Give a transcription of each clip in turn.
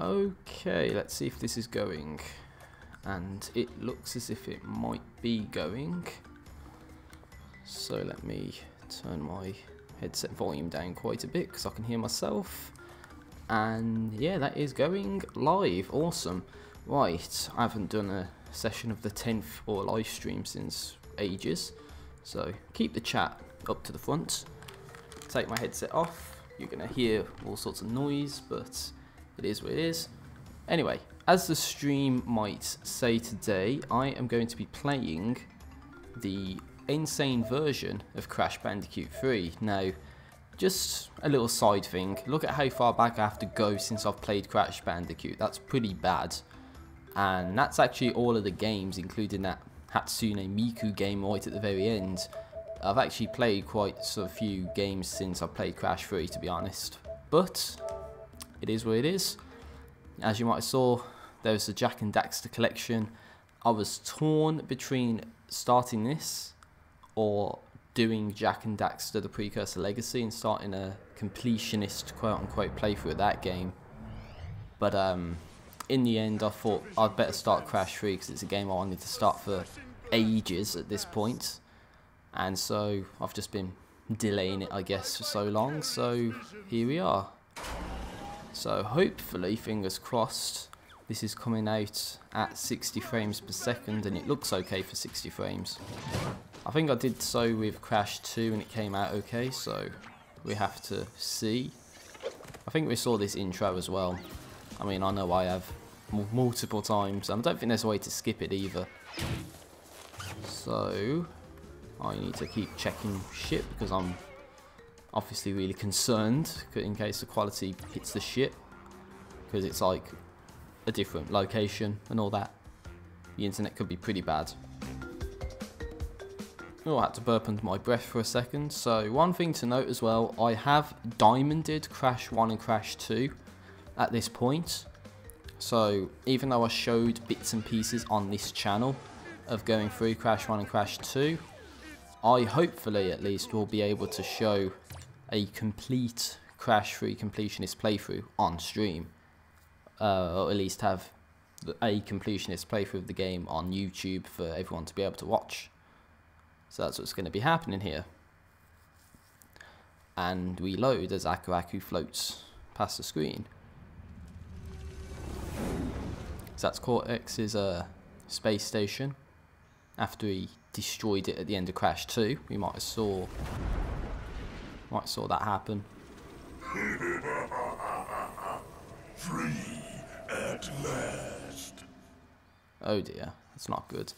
Okay, let's see if this is going. And it looks as if it might be going. So let me turn my headset volume down quite a bit because I can hear myself. And yeah, that is going live. Awesome. Right, I haven't done a session of the 10th or live stream since ages. So keep the chat up to the front. Take my headset off. You're going to hear all sorts of noise, but it is what it is. Anyway, as the stream might say today, I am going to be playing the insane version of Crash Bandicoot 3. Now, just a little side thing, look at how far back I have to go since I've played Crash Bandicoot. That's pretty bad. And that's actually all of the games, including that Hatsune Miku game right at the very end. I've actually played quite a few games since I played Crash 3, to be honest. But it is what it is. As you might have saw, there's the Jack and Daxter collection. I was torn between starting this or doing Jack and Daxter the Precursor Legacy and starting a completionist quote-unquote playthrough of that game. But in the end I thought I'd better start Crash 3 because it's a game I wanted to start for ages at this point. And so I've just been delaying it, I guess, for so long. So here we are. So hopefully, fingers crossed, this is coming out at 60 frames per second and it looks okay for 60 frames. I think I did so with Crash 2 and it came out okay, so we have to see. I think we saw this intro as well. I mean, I know I have multiple times, and I don't think there's a way to skip it either. So I need to keep checking shit because I'm obviously really concerned in case the quality hits the shit, because it's like a different location and all that. The internet could be pretty bad. Oh, I had to burp under my breath for a second. So one thing to note as well, I have diamonded Crash 1 and Crash 2 at this point. So even though I showed bits and pieces on this channel of going through Crash 1 and Crash 2, I hopefully at least will be able to show a complete Crash 3 completionist playthrough on stream. Or at least have a completionist playthrough of the game on YouTube for everyone to be able to watch. So that's what's going to be happening here. And we load as Aku Aku floats past the screen. So that's Cortex's space station. After he destroyed it at the end of Crash 2, we might have saw that happen. Free at last. Oh dear, that's not good.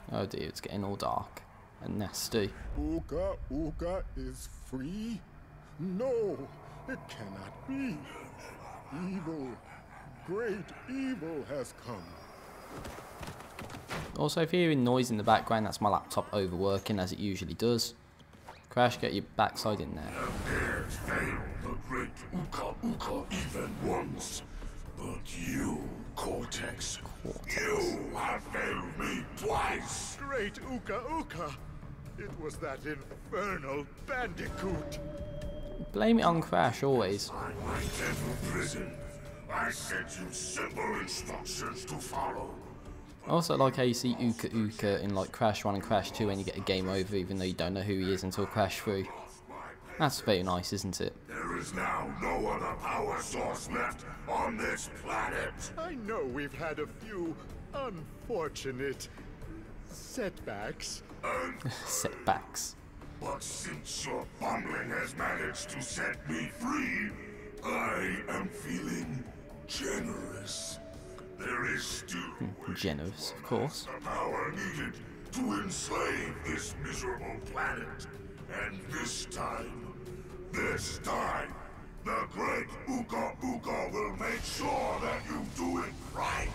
Oh dear, it's getting all dark and nasty. Uka Uka is free? No, it cannot be. Evil, great evil has come. Also, if you're hearing noise in the background, that's my laptop overworking as it usually does. Crash, get your backside in there. Dares fail the great Uka Uka even once. But you, Cortex, you have failed me twice. Great Uka Uka! It was that infernal Bandicoot! Blame it on Crash, always. In my dental prison, I sent you simple instructions to follow. I also like how you see Uka Uka in like Crash 1 and Crash 2 when you get a game over, even though you don't know who he is until Crash 3. That's very nice, isn't it? There is now no other power source left on this planet. I know we've had a few unfortunate setbacks. Setbacks. But since your bumbling has managed to set me free, I am feeling generous. There is still Generous, of course. the power needed to enslave this miserable planet. And this time, the great Uka Uka will make sure that you do it right.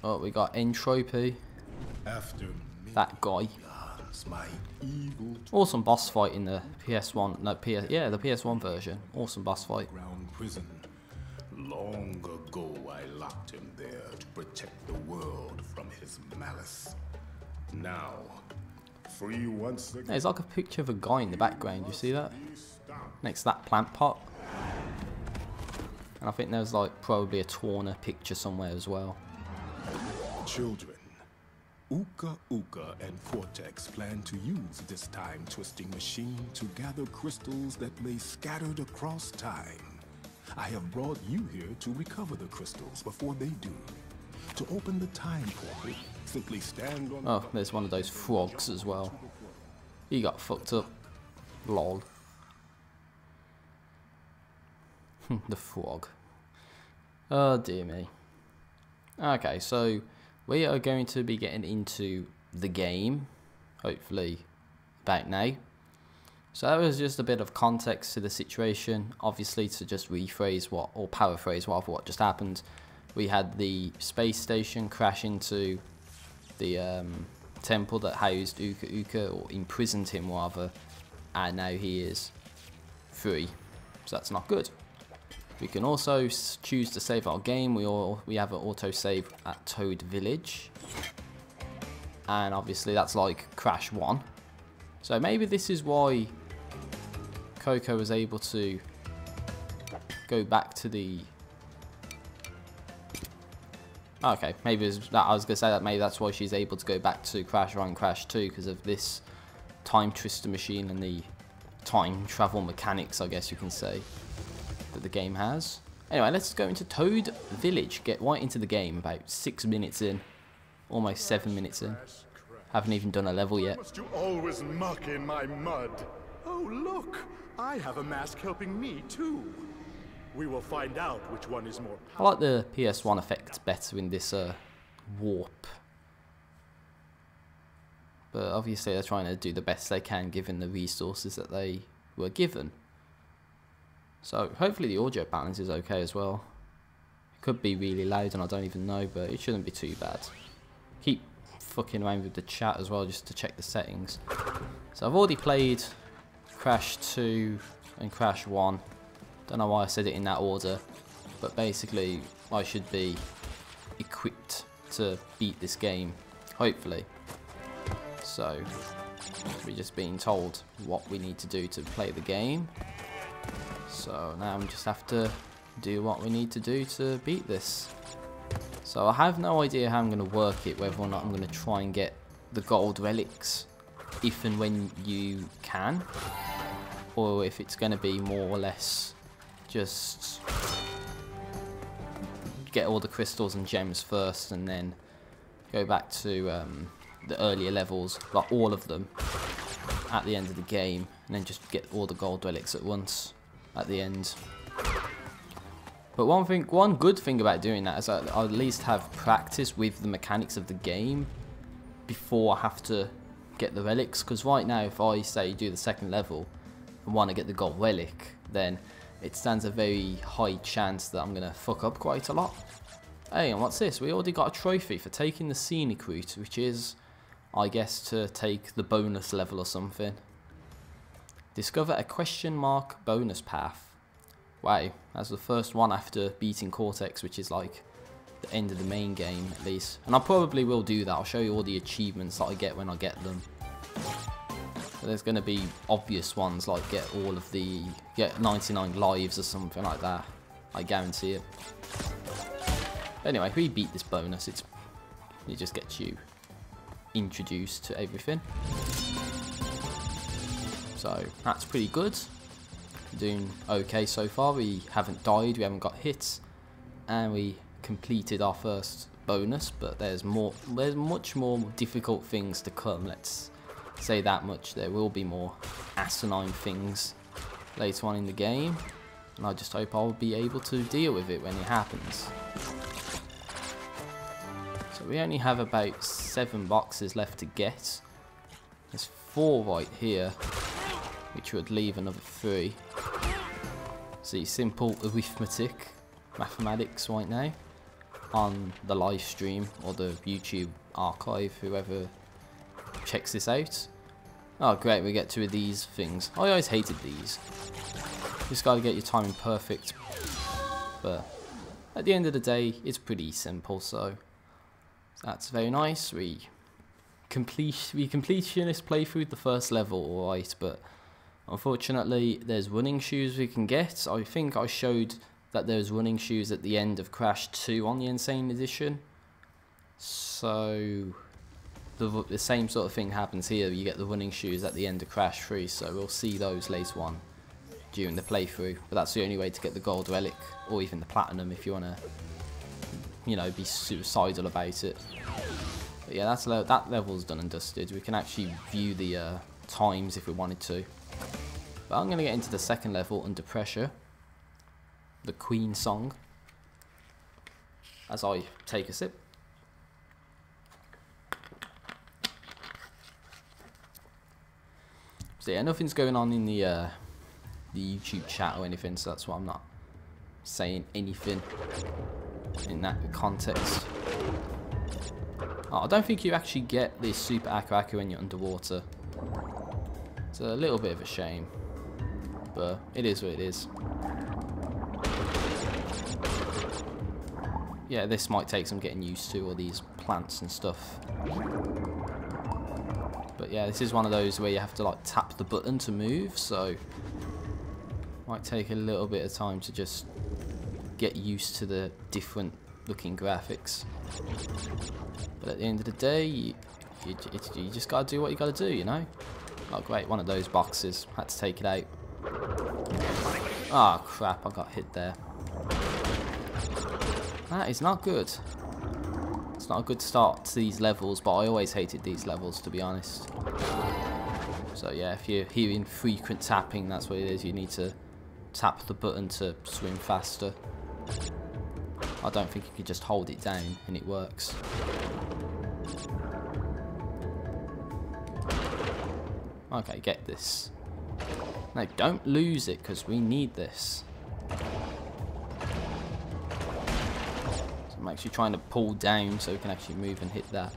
Oh, we got Entropy. After That guy. my evil Awesome boss fight in the PS1. No, the PS1 version. Awesome boss fight. ground prison. Long ago I locked him there to protect the world from his malice. Now, free once again. There's like a picture of a guy in the background, you see that? Next to that plant pot. And I think there's like probably a Torna picture somewhere as well. Children, Uka Uka and Cortex plan to use this time-twisting machine to gather crystals that lay scattered across time. I have brought you here to recover the crystals before they do. To open the time portal, simply stand on... Oh, there's one of those frogs as well. He got fucked up. Lol. The frog. Oh dear me. Okay, so we are going to be getting into the game, hopefully about now. So that was just a bit of context to the situation. Obviously, to just rephrase what, or paraphrase rather, what just happened. We had the space station crash into the temple that housed Uka Uka, or imprisoned him rather, and now he is free. So that's not good. We can also choose to save our game. We have an autosave at Toad Village, and obviously that's like Crash 1. So maybe this is why Coco was able to go back to the... Okay, maybe it was that, I was going to say that maybe that's why she's able to go back to Crash 1 and Crash 2, because of this time twister machine and the time travel mechanics, I guess you can say, that the game has. Anyway, let's go into Toad Village, get right into the game, about 6 minutes in, almost 7 minutes in. Haven't even done a level yet. Must you always muck in my mud? Oh, look! I have a mask helping me, too. We will find out which one is more I like the PS1 effect better in this warp. But obviously they're trying to do the best they can given the resources that they were given. So hopefully the audio balance is okay as well. It could be really loud and I don't even know, but it shouldn't be too bad. Keep fucking around with the chat as well just to check the settings. So I've already played Crash 2 and Crash 1. Don't know why I said it in that order, but basically I should be equipped to beat this game, hopefully. So we're just being told what we need to do to play the game. So now we just have to do what we need to do to beat this. So I have no idea how I'm going to work it, whether or not I'm going to try and get the gold relics if and when you can, or if it's going to be more or less just get all the crystals and gems first and then go back to the earlier levels, like all of them, at the end of the game, and then just get all the gold relics at once at the end. But one good thing about doing that is that I'll at least have practice with the mechanics of the game before I have to get the relics, because right now if I say do the second level and want to get the gold relic, then it stands a very high chance that I'm going to fuck up quite a lot. Hey, and what's this? We already got a trophy for taking the scenic route, which is, I guess, to take the bonus level or something. Discover a question mark bonus path. Wow, that's the first one after beating Cortex, which is like the end of the main game at least. And I probably will do that. I'll show you all the achievements that I get when I get them. So there's going to be obvious ones like get 99 lives or something like that. I guarantee it. Anyway, if we beat this bonus, it just gets you introduced to everything. So that's pretty good. Doing okay so far. We haven't died, we haven't got hits, and we completed our first bonus. But there's much more difficult things to come. Let's say that much. There will be more asinine things later on in the game, and I just hope I'll be able to deal with it when it happens. So we only have about 7 boxes left to get. There's 4 right here, which would leave another 3. See, simple arithmetic, mathematics right now on the live stream or the YouTube archive, whoever checks this out. Oh great, we get 2 of these things. I always hated these. Just gotta get your timing perfect. But at the end of the day, it's pretty simple, so that's very nice. We completionist playthrough the first level, alright, but unfortunately there's running shoes we can get. I think I showed that there's running shoes at the end of Crash 2 on the Insane Edition. So the same sort of thing happens here. You get the running shoes at the end of Crash 3, so we'll see those later on during the playthrough. But that's the only way to get the gold relic, or even the platinum if you want to, you know, be suicidal about it. But yeah, that level's done and dusted. We can actually view the times if we wanted to. But I'm going to get into the second level, Under Pressure, the Queen song, as I take a sip. So yeah, nothing's going on in the YouTube chat or anything, so that's why I'm not saying anything in that context. Oh, I don't think you actually get this Super Aku when you're underwater. It's a little bit of a shame, but it is what it is. Yeah, this might take some getting used to, all these plants and stuff. But yeah, this is one of those where you have to like tap the button to move, so might take a little bit of time to just get used to the different looking graphics. But at the end of the day, you just gotta do what you gotta do, you know? Oh great, one of those boxes. Had to take it out. Ah, crap, I got hit there. That is not good. It's not a good start to these levels, but I always hated these levels, to be honest. So yeah, if you're hearing frequent tapping, that's what it is. You need to tap the button to swim faster. I don't think you can just hold it down and it works. Okay, get this. No, don't lose it, because we need this. So I'm actually trying to pull down so we can actually move and hit that.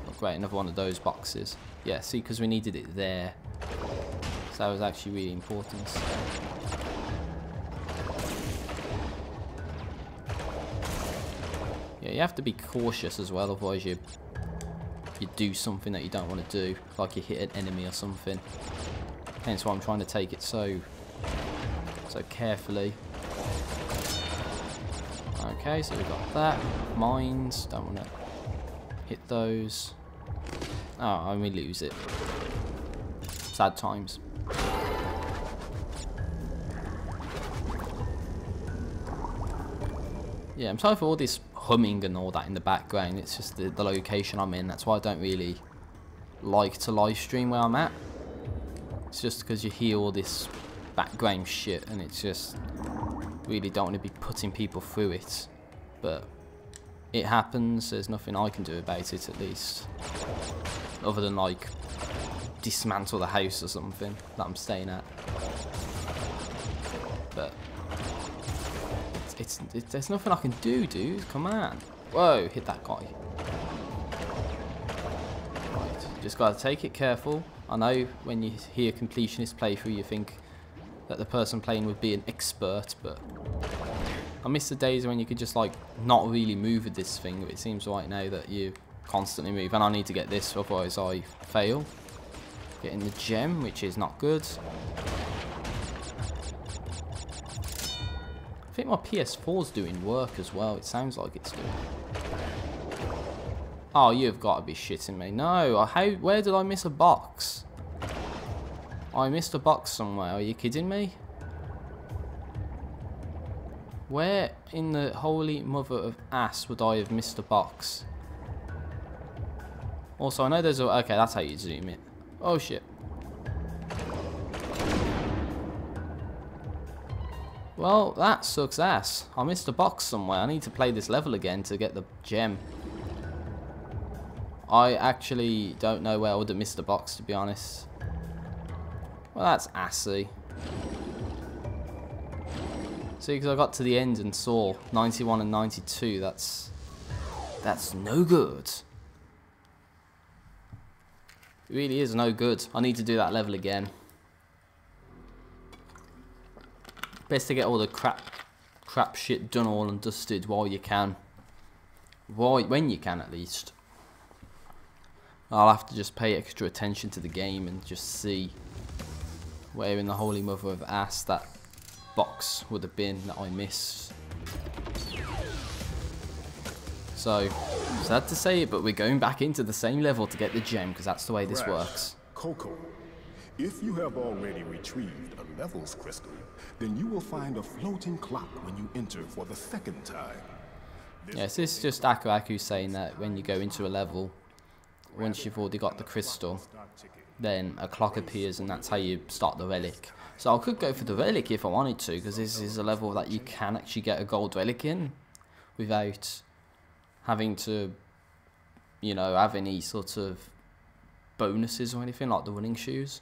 Oh, great, another one of those boxes. Yeah, see, because we needed it there. So that was actually really important. Yeah, you have to be cautious as well, otherwise you do something that you don't want to do, like you hit an enemy or something. Hence why I'm trying to take it so carefully. Okay, so we've got that. Mines, don't want to hit those. Oh, and we lose it. Sad times. Yeah, I'm sorry for all this humming and all that in the background. It's just the location I'm in. That's why I don't really like to live stream where I'm at. It's just because you hear all this background shit, and it's just really don't want to be putting people through it. But it happens. There's nothing I can do about it, at least, other than like dismantle the house or something that I'm staying at. But there's nothing I can do, dude. Come on. Whoa, hit that guy. Right, just gotta take it careful. I know when you hear Completionist playthrough, you think that the person playing would be an expert, but I miss the days when you could just like not really move with this thing. But it seems right now that you constantly move, and I need to get this, otherwise I fail. Getting the gem, which is not good. I think my PS4's doing work as well. It sounds like it's doing. Oh, you've got to be shitting me. No, where did I miss a box? I missed a box somewhere. Are you kidding me? Where in the holy mother of ass would I have missed a box? Also, I know there's a... Okay, that's how you zoom it. Oh, shit. Well, that sucks ass. I missed a box somewhere. I need to play this level again to get the gem. I actually don't know where I would have missed a box, to be honest. Well, that's assy. See, because I got to the end and saw 91 and 92. That's no good. It really is no good. I need to do that level again. Best to get all the crap shit done all and dusted while you can. When you can, at least. I'll have to just pay extra attention to the game and just see where in the Holy Mother of Ass that box would have been that I missed. So, sad to say it, but we're going back into the same level to get the gem, because that's the way this works. Coco, if you have already retrieved a levels crystal, then you will find a floating clock when you enter for the second time. Yes, this is just Aku saying that when you go into a level, once you've already got the crystal, then a clock appears and that's how you start the relic. So I could go for the relic if I wanted to, because this is a level that you can actually get a gold relic in without having to, you know, have any sort of bonuses or anything like the running shoes.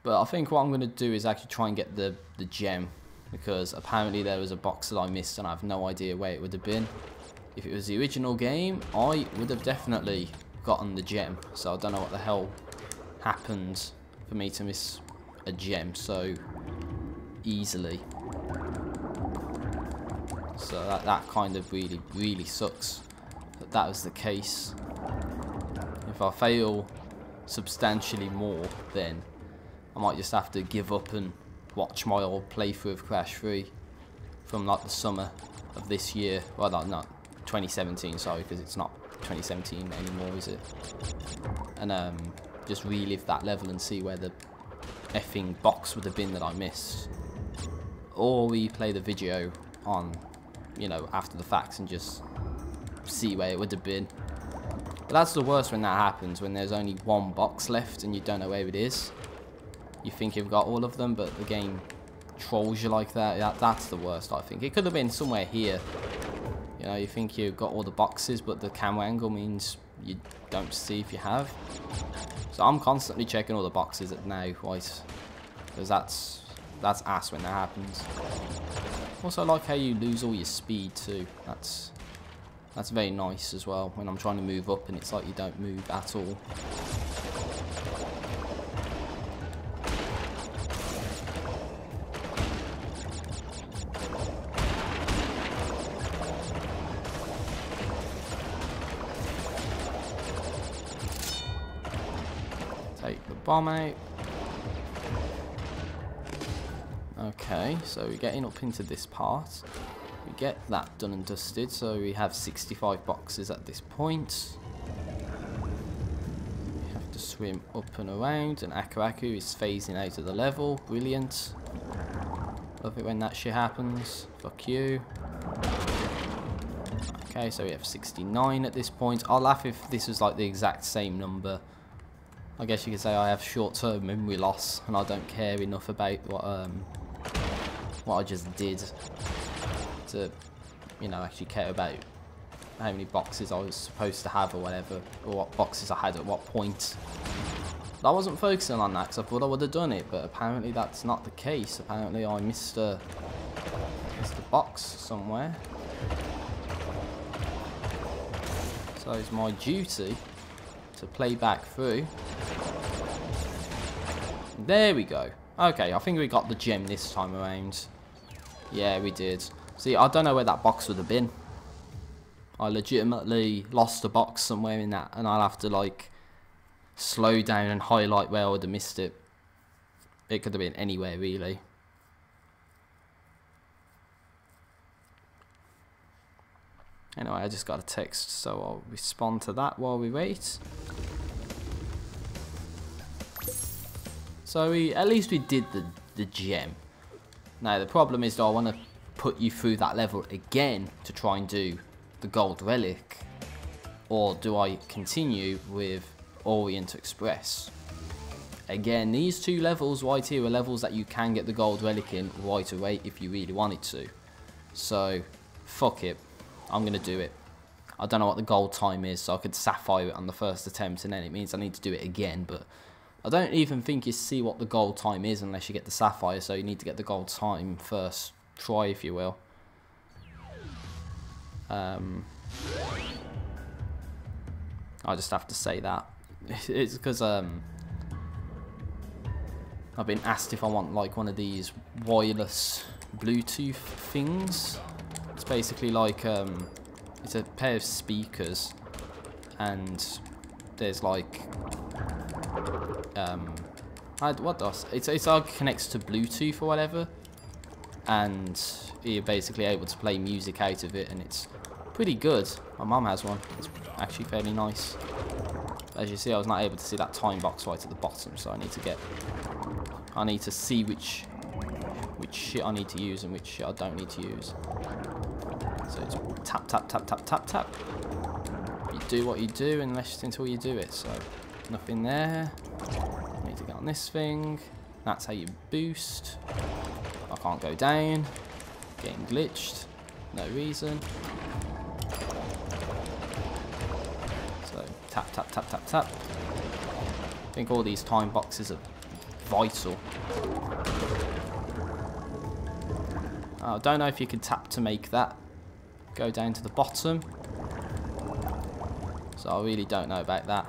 But I think what I'm going to do is actually try and get the gem, because apparently there was a box that I missed and I have no idea where it would have been. If it was the original game, I would have definitely gotten the gem. So I don't know what the hell happened for me to miss a gem so easily. So that kind of really sucks that was the case. If I fail substantially more, then I might just have to give up and watch my old playthrough of Crash 3 from like the summer of this year. Well, not 2017, sorry, because it's not 2017 anymore, is it? And just relive that level and see where the effing box would have been that I missed. Or replay the video on, you know, after the facts and just see where it would have been. But that's the worst when that happens, when there's only one box left and you don't know where it is. You think you've got all of them, but the game trolls you like that. That's the worst, I think. It could have been somewhere here. You know, you think you've got all the boxes, but the camera angle means you don't see if you have. So I'm constantly checking all the boxes at now, right? Because that's ass when that happens. Also, I like how you lose all your speed too. That's very nice as well, when I'm trying to move up and it's like you don't move at all. Take the bomb out. Okay, so we're getting up into this part. We get that done and dusted, so we have 65 boxes at this point. We have to swim up and around, and Aku is phasing out of the level. Brilliant. Love it when that shit happens. Fuck you. Okay, so we have 69 at this point. I'll laugh if this was like the exact same number. I guess you could say I have short-term memory loss, and I don't care enough about what I just did to, you know, actually care about how many boxes I was supposed to have or whatever, or what boxes I had at what point. I wasn't focusing on that because I thought I would have done it, but apparently that's not the case. Apparently I missed a box somewhere. So it's my duty to play back through. There we go. Okay, I think we got the gem this time around. Yeah, we did. See, I don't know where that box would have been. I legitimately lost a box somewhere in that, and I'll have to like slow down and highlight where I would have missed it. It could have been anywhere really. Anyway, I just got a text, so I'll respond to that while we wait. So at least we did the gem. Now the problem is, do I want to put you through that level again to try and do the gold relic, or do I continue with Orient Express? Again, these two levels right here are levels that you can get the gold relic in right away if you really wanted to. So fuck it, I'm gonna do it. I don't know what the gold time is, so I could sapphire it on the first attempt, and then it means I need to do it again. But I don't even think you see what the gold time is unless you get the sapphire, so you need to get the gold time first try, if you will. I just have to say that. It's because I've been asked if I want like one of these wireless Bluetooth things. It's basically like it's a pair of speakers, and there's like it's like connects to Bluetooth or whatever, and you're basically able to play music out of it, and it's pretty good. My mum has one. It's actually fairly nice. As you see, I was not able to see that time box right at the bottom, so I need to see which shit I need to use and which shit I don't need to use. So it's tap tap tap tap tap tap. You do what you do until you do it. So nothing there. I need to get on this thing. That's how you boost. I can't go down. Getting glitched. No reason. So tap tap tap tap tap. I think all these time boxes are vital. I don't know if you can tap to make that go down to the bottom. So I really don't know about that.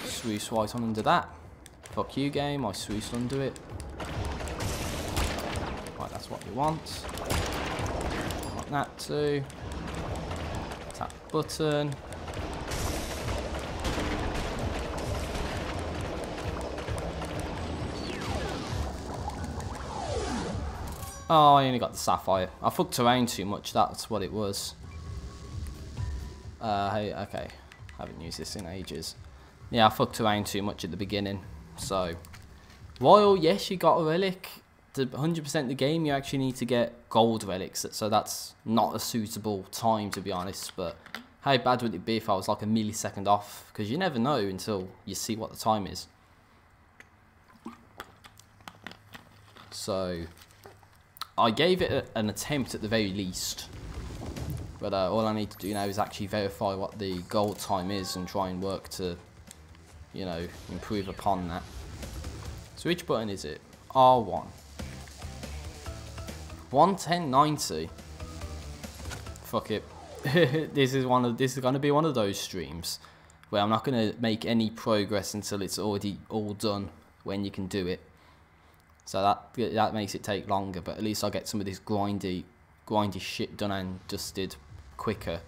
Swoosh right on under that. Fuck you, game. I swooshed under it. Right, that's what you want. Want that too. Tap button. Oh, I only got the sapphire. I fucked around too much, that's what it was. Hey, okay. Haven't used this in ages. Yeah, I fucked around too much at the beginning. So, while, yes, you got a relic, to 100% the game, you actually need to get gold relics. So that's not a suitable time, to be honest. But how bad would it be if I was like a millisecond off? Because you never know until you see what the time is. So I gave it an attempt at the very least, but all I need to do now is actually verify what the gold time is and try and work to, you know, improve upon that. So which button is it? R1. 1:10:90. Fuck it. This is going to be one of those streams where I'm not going to make any progress until it's already all done when you can do it. So that makes it take longer, but at least I'll get some of this grindy shit done and dusted quicker.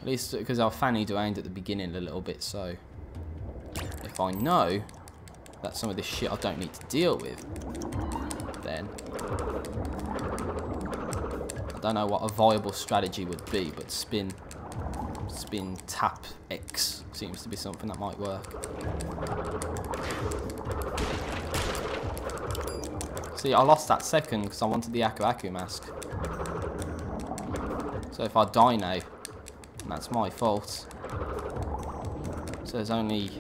At least because I fannied around at the beginning a little bit, so if I know that some of this shit I don't need to deal with, then I don't know what a viable strategy would be, but spin tap X seems to be something that might work. See, I lost that second because I wanted the Aku Aku mask. So if I die now, that's my fault. So there's only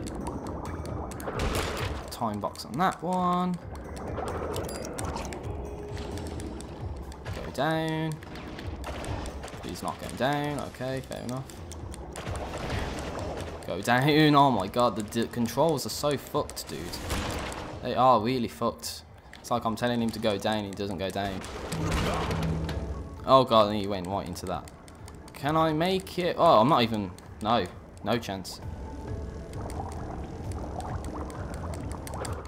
a time box on that one. Go down. He's not going down. Okay, fair enough. Go down. Oh my god, the controls are so fucked, dude. They are really fucked. It's like I'm telling him to go down, he doesn't go down. Oh god, and he went right into that. Can I make it? Oh, I'm not even... No. No chance.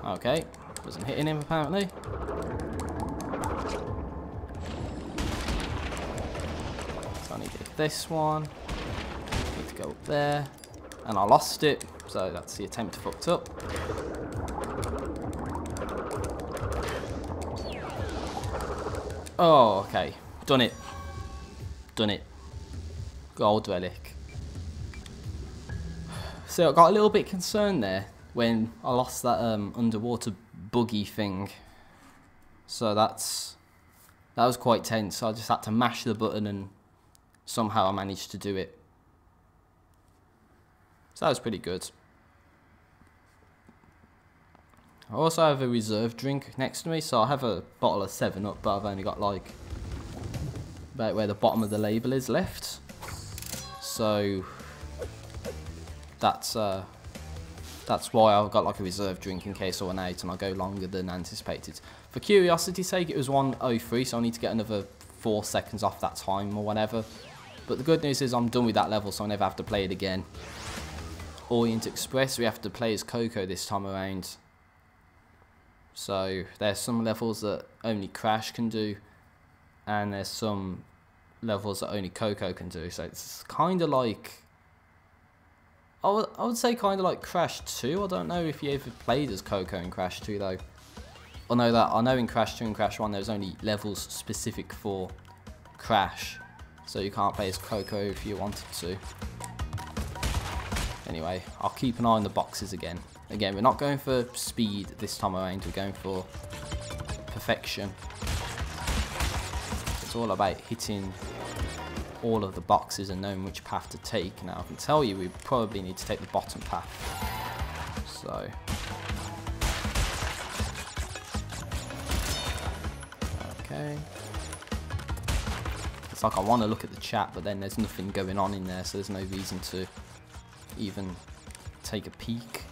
Okay. Wasn't hitting him, apparently. So I need to hit this one. Need to go up there. And I lost it. So that's the attempt fucked up. Oh, okay. Done it. Done it. Gold relic. So I got a little bit concerned there when I lost that underwater buggy thing. So that was quite tense. I just had to mash the button and somehow I managed to do it. So that was pretty good. I also have a reserve drink next to me, so I have a bottle of 7-Up, but I've only got like about where the bottom of the label is left. So that's why I've got like a reserve drink in case I run out and I go longer than anticipated. For curiosity's sake, it was 1:03, so I need to get another 4 seconds off that time or whatever. But the good news is I'm done with that level, so I never have to play it again. Orient Express, we have to play as Coco this time around. So there's some levels that only Crash can do, and there's some levels that only Coco can do. So it's kind of like, I would say kind of like Crash 2. I don't know if you ever played as Coco in Crash 2 though. I know in Crash 2 and Crash 1 there's only levels specific for Crash, so you can't play as Coco if you wanted to. Anyway, I'll keep an eye on the boxes again. Again, we're not going for speed this time around, we're going for perfection. It's all about hitting all of the boxes and knowing which path to take. Now I can tell you we probably need to take the bottom path. So okay. It's like I want to look at the chat, but then there's nothing going on in there, so there's no reason to even take a peek.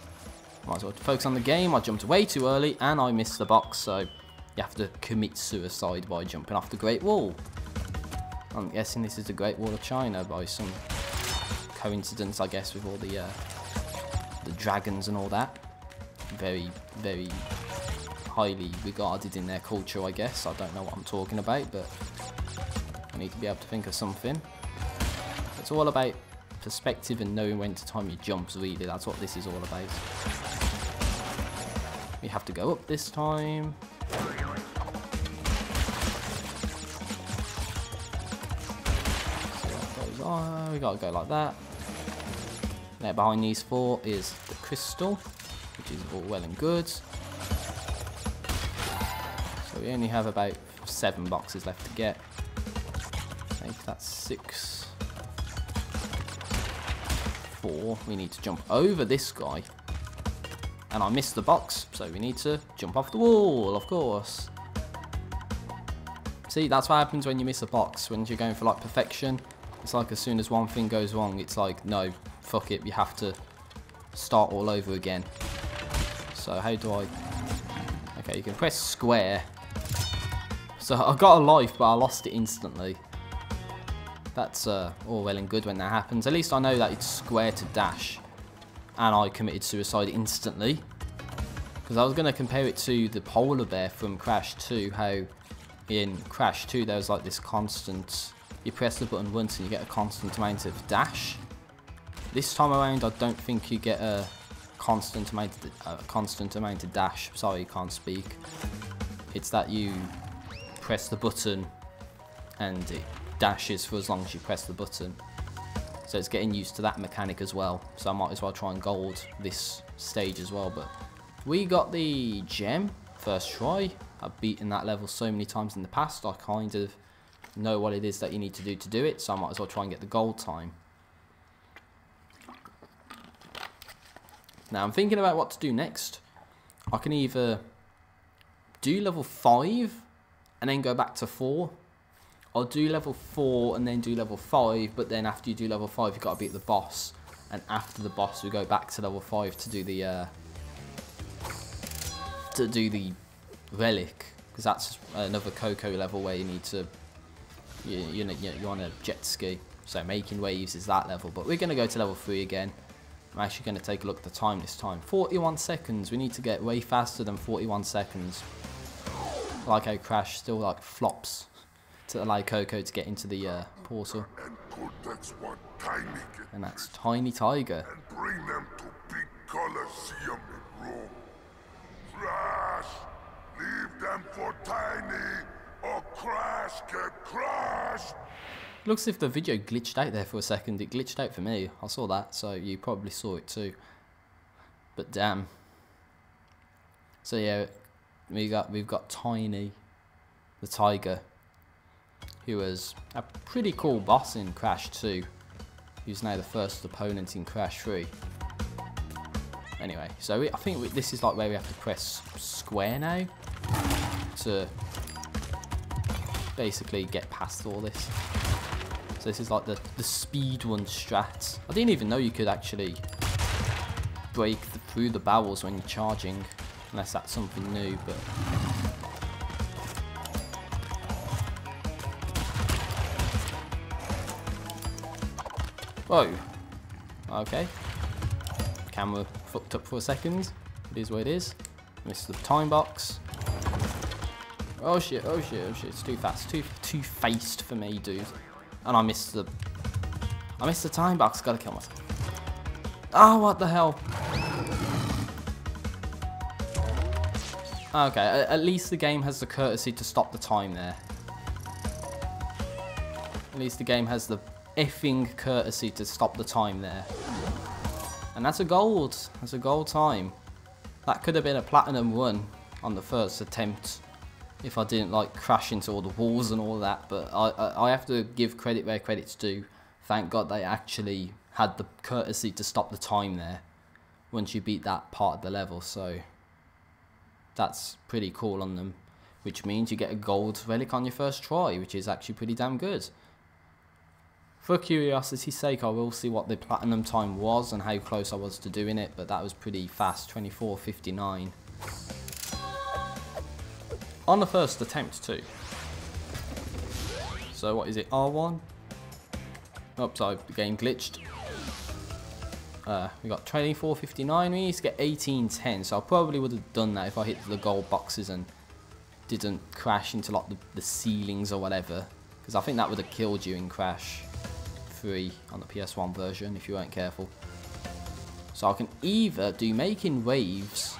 Might as well focus on the game. I jumped way too early and I missed the box, so you have to commit suicide by jumping off the Great Wall. I'm guessing this is the Great Wall of China by some coincidence, I guess, with all the dragons and all that. Very, very highly regarded in their culture, I guess. I don't know what I'm talking about, but I need to be able to think of something. It's all about perspective and knowing when to time your jumps, really. That's what this is all about. We have to go up this time. So we gotta go like that. There behind these four is the crystal, which is all well and good. So we only have about 7 boxes left to get. I think that's 6. 4. We need to jump over this guy. And I missed the box, so we need to jump off the wall, of course. See, that's what happens when you miss a box. When you're going for like perfection, it's like as soon as one thing goes wrong, it's like, no, fuck it, you have to start all over again. So how do I... Okay, you can press square. So I got a life, but I lost it instantly. That's all well and good when that happens. At least I know that it's square to dash. And I committed suicide instantly. Because I was going to compare it to the polar bear from Crash 2. How in Crash 2 there was like this constant... You press the button once and you get a constant amount of dash. This time around I don't think you get a constant amount of dash. Sorry, you can't speak. It's that you press the button and it dashes for as long as you press the button. So it's getting used to that mechanic as well. So I might as well try and gold this stage as well. But we got the gem first try. I've beaten that level so many times in the past. I kind of know what it is that you need to do it. So I might as well try and get the gold time. Now I'm thinking about what to do next. I can either do level 5 and then go back to 4. I'll do level 4 and then do level 5, but then after you do level 5 you've got to beat the boss, and after the boss we go back to level 5 to do the relic, because that's another Coco level where you need to you're on a jet ski, so making waves is that level. But we're going to go to level 3 again. I'm actually going to take a look at the time this time. 41 seconds. We need to get way faster than 41 seconds. Like how Crash still like flops to allow Coco to get into the portal. And that's Tiny Tiger. And bring them to big Colosseum in Rome. Crash! Leave them for Tiny, or Crash get crushed! Looks as if the video glitched out there for a second. It glitched out for me. I saw that, so you probably saw it too. But damn. So yeah, we've got Tiny, the tiger, who was a pretty cool boss in Crash 2. Who's now the first opponent in Crash 3. Anyway, so I think this is like where we have to press square now to basically get past all this. So this is like the speed run strat. I didn't even know you could actually break through the barrels when you're charging, unless that's something new, but... Whoa. Okay. Camera fucked up for a second. It is what it is. Missed the time box. Oh shit, oh shit, oh shit. It's too fast. Too faced for me, dude. And I missed the time box. Gotta kill myself. Oh, what the hell? Okay, at least the game has the courtesy to stop the time there. At least the game has the effing courtesy to stop the time there. And that's a gold. That's a gold time. That could have been a platinum run on the first attempt if I didn't like crash into all the walls and all that. But I have to give credit where credit's due. Thank God they actually had the courtesy to stop the time there once you beat that part of the level. So that's pretty cool on them. Which means you get a gold relic on your first try, which is actually pretty damn good. For curiosity's sake, I will see what the platinum time was and how close I was to doing it, but that was pretty fast, 24:59. On the first attempt too. So what is it, R1? Oops, sorry, the game glitched. We got 24:59, we need to get 18:10, so I probably would have done that if I hit the gold boxes and didn't crash into like the ceilings or whatever, because I think that would have killed you in Crash 3 on the PS1 version if you weren't careful. So I can either do Making Waves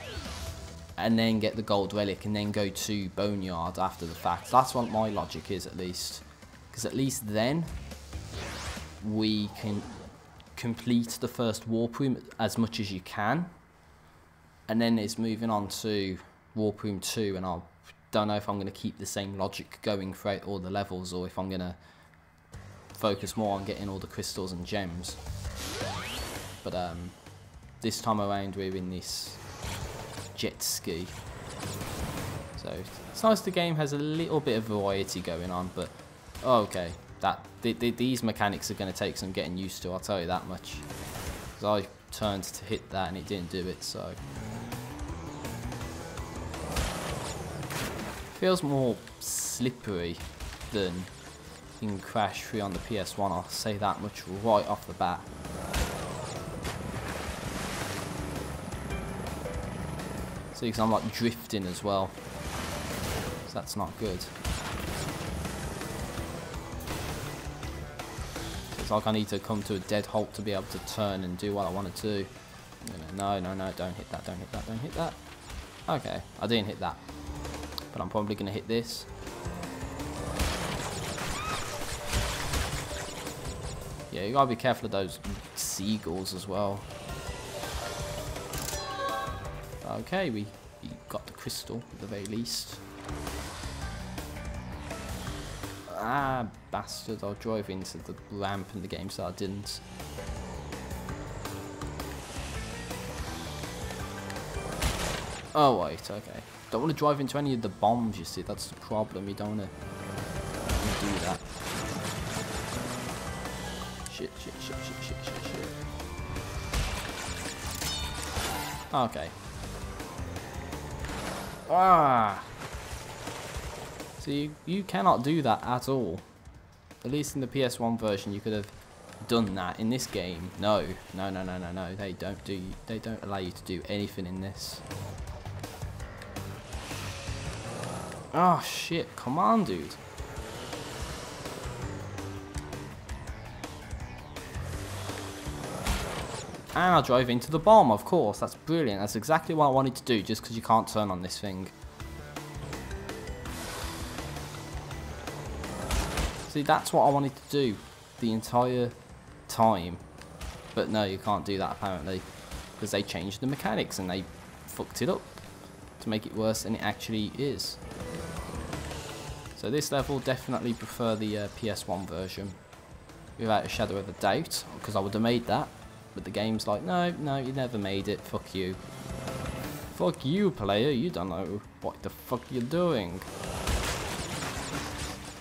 and then get the gold relic and then go to Boneyard after the fact. That's what my logic is, at least, because at least then we can complete the first warp room as much as you can, and then it's moving on to warp room 2, and I don't know if I'm going to keep the same logic going throughout all the levels or if I'm going to focus more on getting all the crystals and gems. But this time around we're in this jet ski, so it's nice the game has a little bit of variety going on. But okay, these mechanics are going to take some getting used to, I'll tell you that much, because I turned to hit that and it didn't do it. So feels more slippery than in Crash 3 on the PS1, I'll say that much right off the bat. See, because I'm like drifting as well, so that's not good. It's like I need to come to a dead halt to be able to turn and do what I want to do. No, don't hit that, don't hit that, don't hit that. Okay, I didn't hit that, but I'm probably going to hit this. Yeah, you gotta be careful of those seagulls as well. Okay, we got the crystal at the very least. Ah, bastard, I drove into the ramp in the game, so I didn't. Oh, wait, okay. Don't want to drive into any of the bombs, you see, that's the problem. You don't want to do that. Shit. Okay. Ah! See, you cannot do that at all. At least in the PS1 version you could have done that. In this game, no. They don't allow you to do anything in this. Oh shit, come on, dude. And I drove into the bomb, of course. That's brilliant. That's exactly what I wanted to do, just because you can't turn on this thing. See, that's what I wanted to do the entire time. But no, you can't do that, apparently. Because they changed the mechanics and they fucked it up to make it worse than it actually is. So this level, definitely prefer the PS1 version. Without a shadow of a doubt. Because I would have made that. But the game's like, no, you never made it, fuck you. Fuck you, player, you don't know what the fuck you're doing.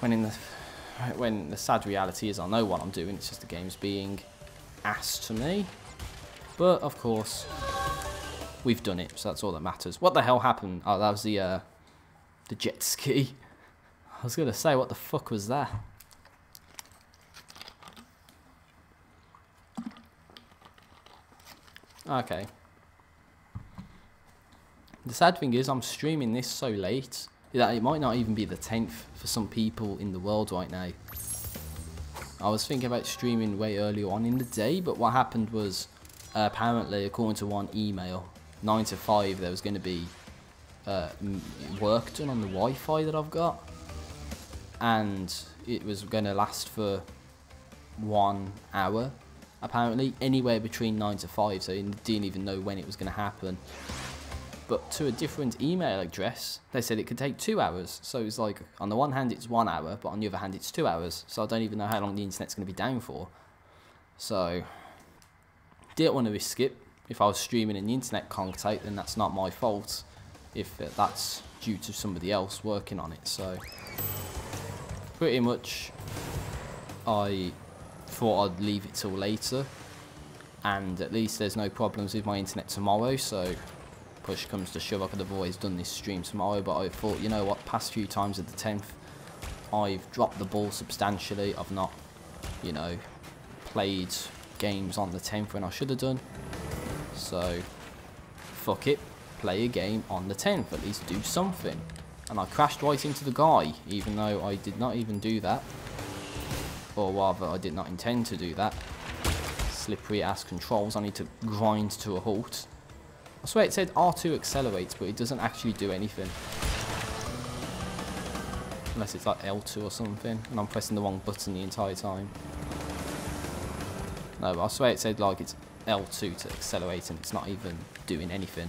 When the sad reality is I know what I'm doing, it's just the game's being ass to me. But, of course, we've done it, so that's all that matters. What the hell happened? Oh, that was the jet ski. I was going to say, what the fuck was that? Okay. The sad thing is I'm streaming this so late that it might not even be the 10th for some people in the world right now. I was thinking about streaming way earlier on in the day, but what happened was, apparently, according to one email, 9 to 5, there was going to be work done on the Wi-Fi that I've got, and it was going to last for 1 hour, apparently, anywhere between 9 to 5, so I didn't even know when it was going to happen. But to a different email address, they said it could take 2 hours. So it's like, on the one hand it's 1 hour, but on the other hand it's 2 hours. So I don't even know how long the internet's going to be down for. So, didn't want to risk it. If I was streaming and the internet conked out, then that's not my fault. If that's due to somebody else working on it. So, pretty much, I thought I'd leave it till later. And at least there's no problems with my internet tomorrow, so push comes to shove, I could have always done this stream tomorrow, but I thought, you know what, past few times at the 10th, I've dropped the ball substantially. I've not, you know, played games on the 10th when I should have done. So, fuck it, play a game on the 10th, at least do something. And I crashed right into the guy, even though I did not even do that. Or rather, I did not intend to do that. Slippery ass controls, I need to grind to a halt. I swear it said R2 accelerates, but it doesn't actually do anything. Unless it's like L2 or something, and I'm pressing the wrong button the entire time. No, but I swear it said like it's L2 to accelerate, and it's not even doing anything.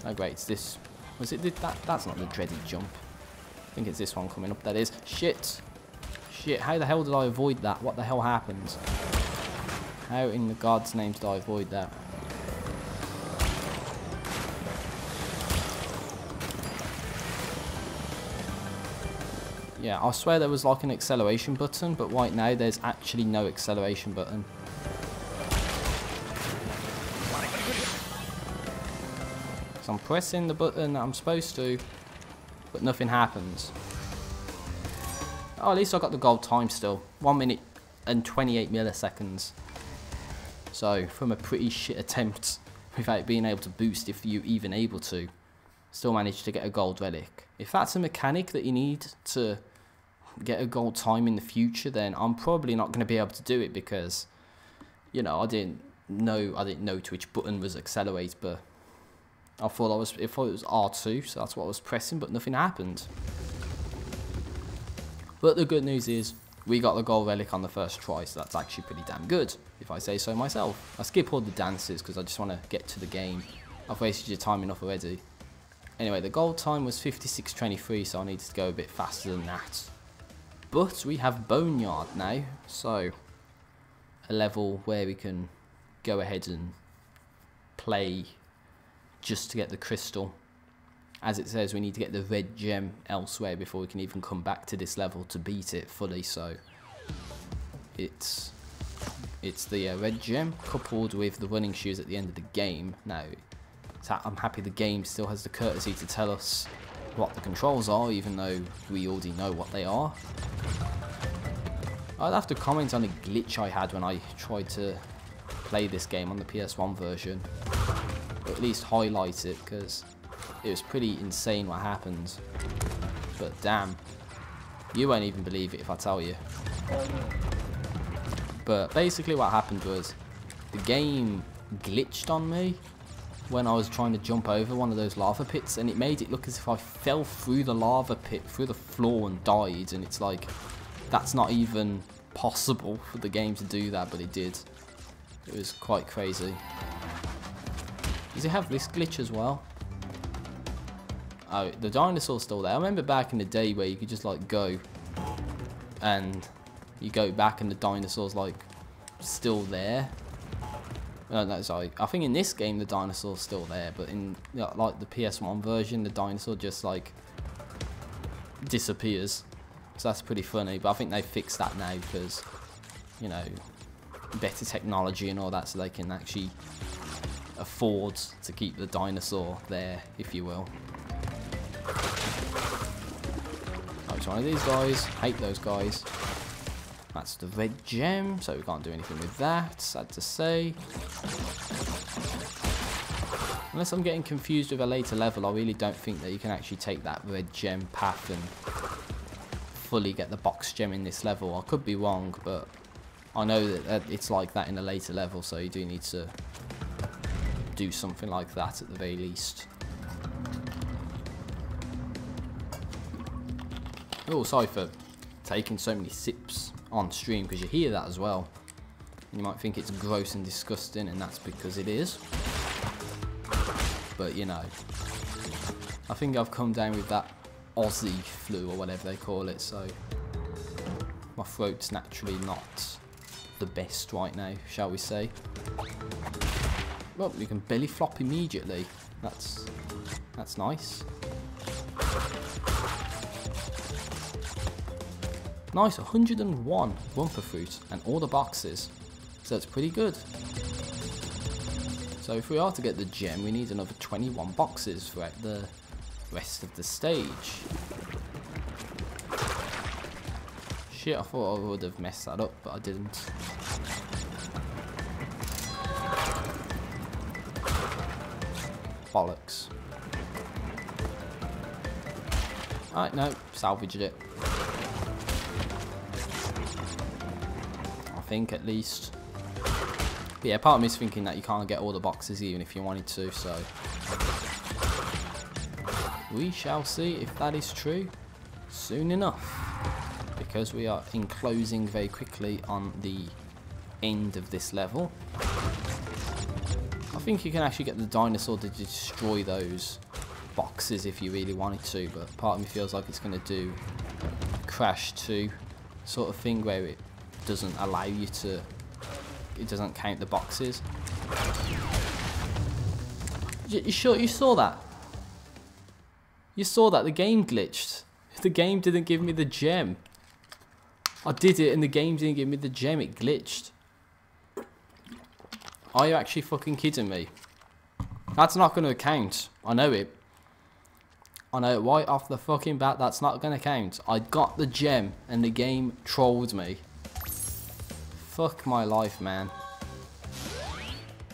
Oh great, it's this. Was it that? That's not the dreaded jump. I think it's this one coming up, that is. Shit! Shit, how the hell did I avoid that? What the hell happened? How in the God's name did I avoid that? Yeah, I swear there was like an acceleration button, but right now there's actually no acceleration button. So I'm pressing the button that I'm supposed to, but nothing happens. Oh, at least I got the gold time still. 1 minute and 28 milliseconds. So, from a pretty shit attempt, without being able to boost if you even able to, still managed to get a gold relic. If that's a mechanic that you need to get a gold time in the future, then I'm probably not going to be able to do it because, you know, I didn't know to which button was accelerate, but I thought it was R2, so that's what I was pressing, but nothing happened. But the good news is we got the gold relic on the first try, so that's actually pretty damn good, if I say so myself. I skip all the dances because I just want to get to the game. I've wasted your time enough already. Anyway, the gold time was 56:23, so I needed to go a bit faster than that. But we have Boneyard now, so a level where we can go ahead and play just to get the crystal. As it says, we need to get the red gem elsewhere before we can even come back to this level to beat it fully, so it's the red gem coupled with the running shoes at the end of the game. Now, I'm happy the game still has the courtesy to tell us what the controls are, even though we already know what they are. I'd have to comment on a glitch I had when I tried to play this game on the PS1 version, or at least highlight it, because it was pretty insane what happened. But damn, you won't even believe it if I tell you. But basically what happened was the game glitched on me when I was trying to jump over one of those lava pits, and it made it look as if I fell through the lava pit, through the floor, and died. And it's like, that's not even possible for the game to do that, but it did. It was quite crazy. Does it have this glitch as well? Oh, the dinosaur's still there. I remember back in the day where you could just like go and you go back and the dinosaur's like still there. No, sorry. I think in this game the dinosaur's still there, but in like the PS1 version, the dinosaur just like disappears. So that's pretty funny. But I think they fixed that now because, you know, better technology and all that, so they can actually afford to keep the dinosaur there, if you will. Oh, it's one of these guys. Hate those guys. That's the red gem, so we can't do anything with that, sad to say. Unless I'm getting confused with a later level, I really don't think that you can actually take that red gem path and fully get the box gem in this level. I could be wrong, but I know that it's like that in a later level, so you do need to do something like that at the very least. Oh, sorry for taking so many sips on stream, because you hear that as well. You might think it's gross and disgusting, and that's because it is. But you know, I think I've come down with that Aussie flu or whatever they call it, so my throat's naturally not the best right now, shall we say. Well, you can belly flop immediately. That's nice. Nice, 101 bumper fruit and all the boxes. So it's pretty good. So if we are to get the gem, we need another 21 boxes throughout the rest of the stage. Shit, I thought I would have messed that up, but I didn't. Bollocks. Alright, no, salvaged it. I think, at least. But yeah, part of me is thinking that you can't get all the boxes even if you wanted to, so we shall see if that is true soon enough, because we are enclosing very quickly on the end of this level. I think you can actually get the dinosaur to destroy those boxes if you really wanted to, but part of me feels like it's going to do Crash 2 sort of thing where it doesn't allow you to, it doesn't count the boxes. You sure you saw that? You saw that the game glitched. The game didn't give me the gem. I did it and the game didn't give me the gem, it glitched. Are you actually fucking kidding me? That's not going to count. I know it. I know it right off the fucking bat, that's not going to count. I got the gem and the game trolled me. Fuck my life, man.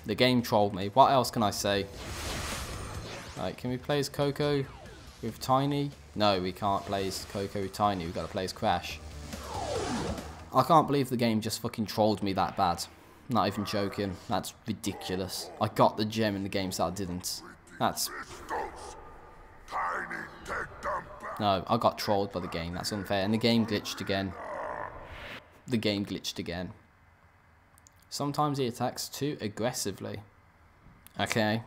The game trolled me. What else can I say? Right, can we play as Coco with Tiny? No, we can't play as Coco with Tiny. We've got to play as Crash. I can't believe the game just fucking trolled me that bad. Not even joking. That's ridiculous. I got the gem in the game, so I didn't. That's... No, I got trolled by the game. That's unfair. And the game glitched again. The game glitched again. Sometimes he attacks too aggressively. Okay.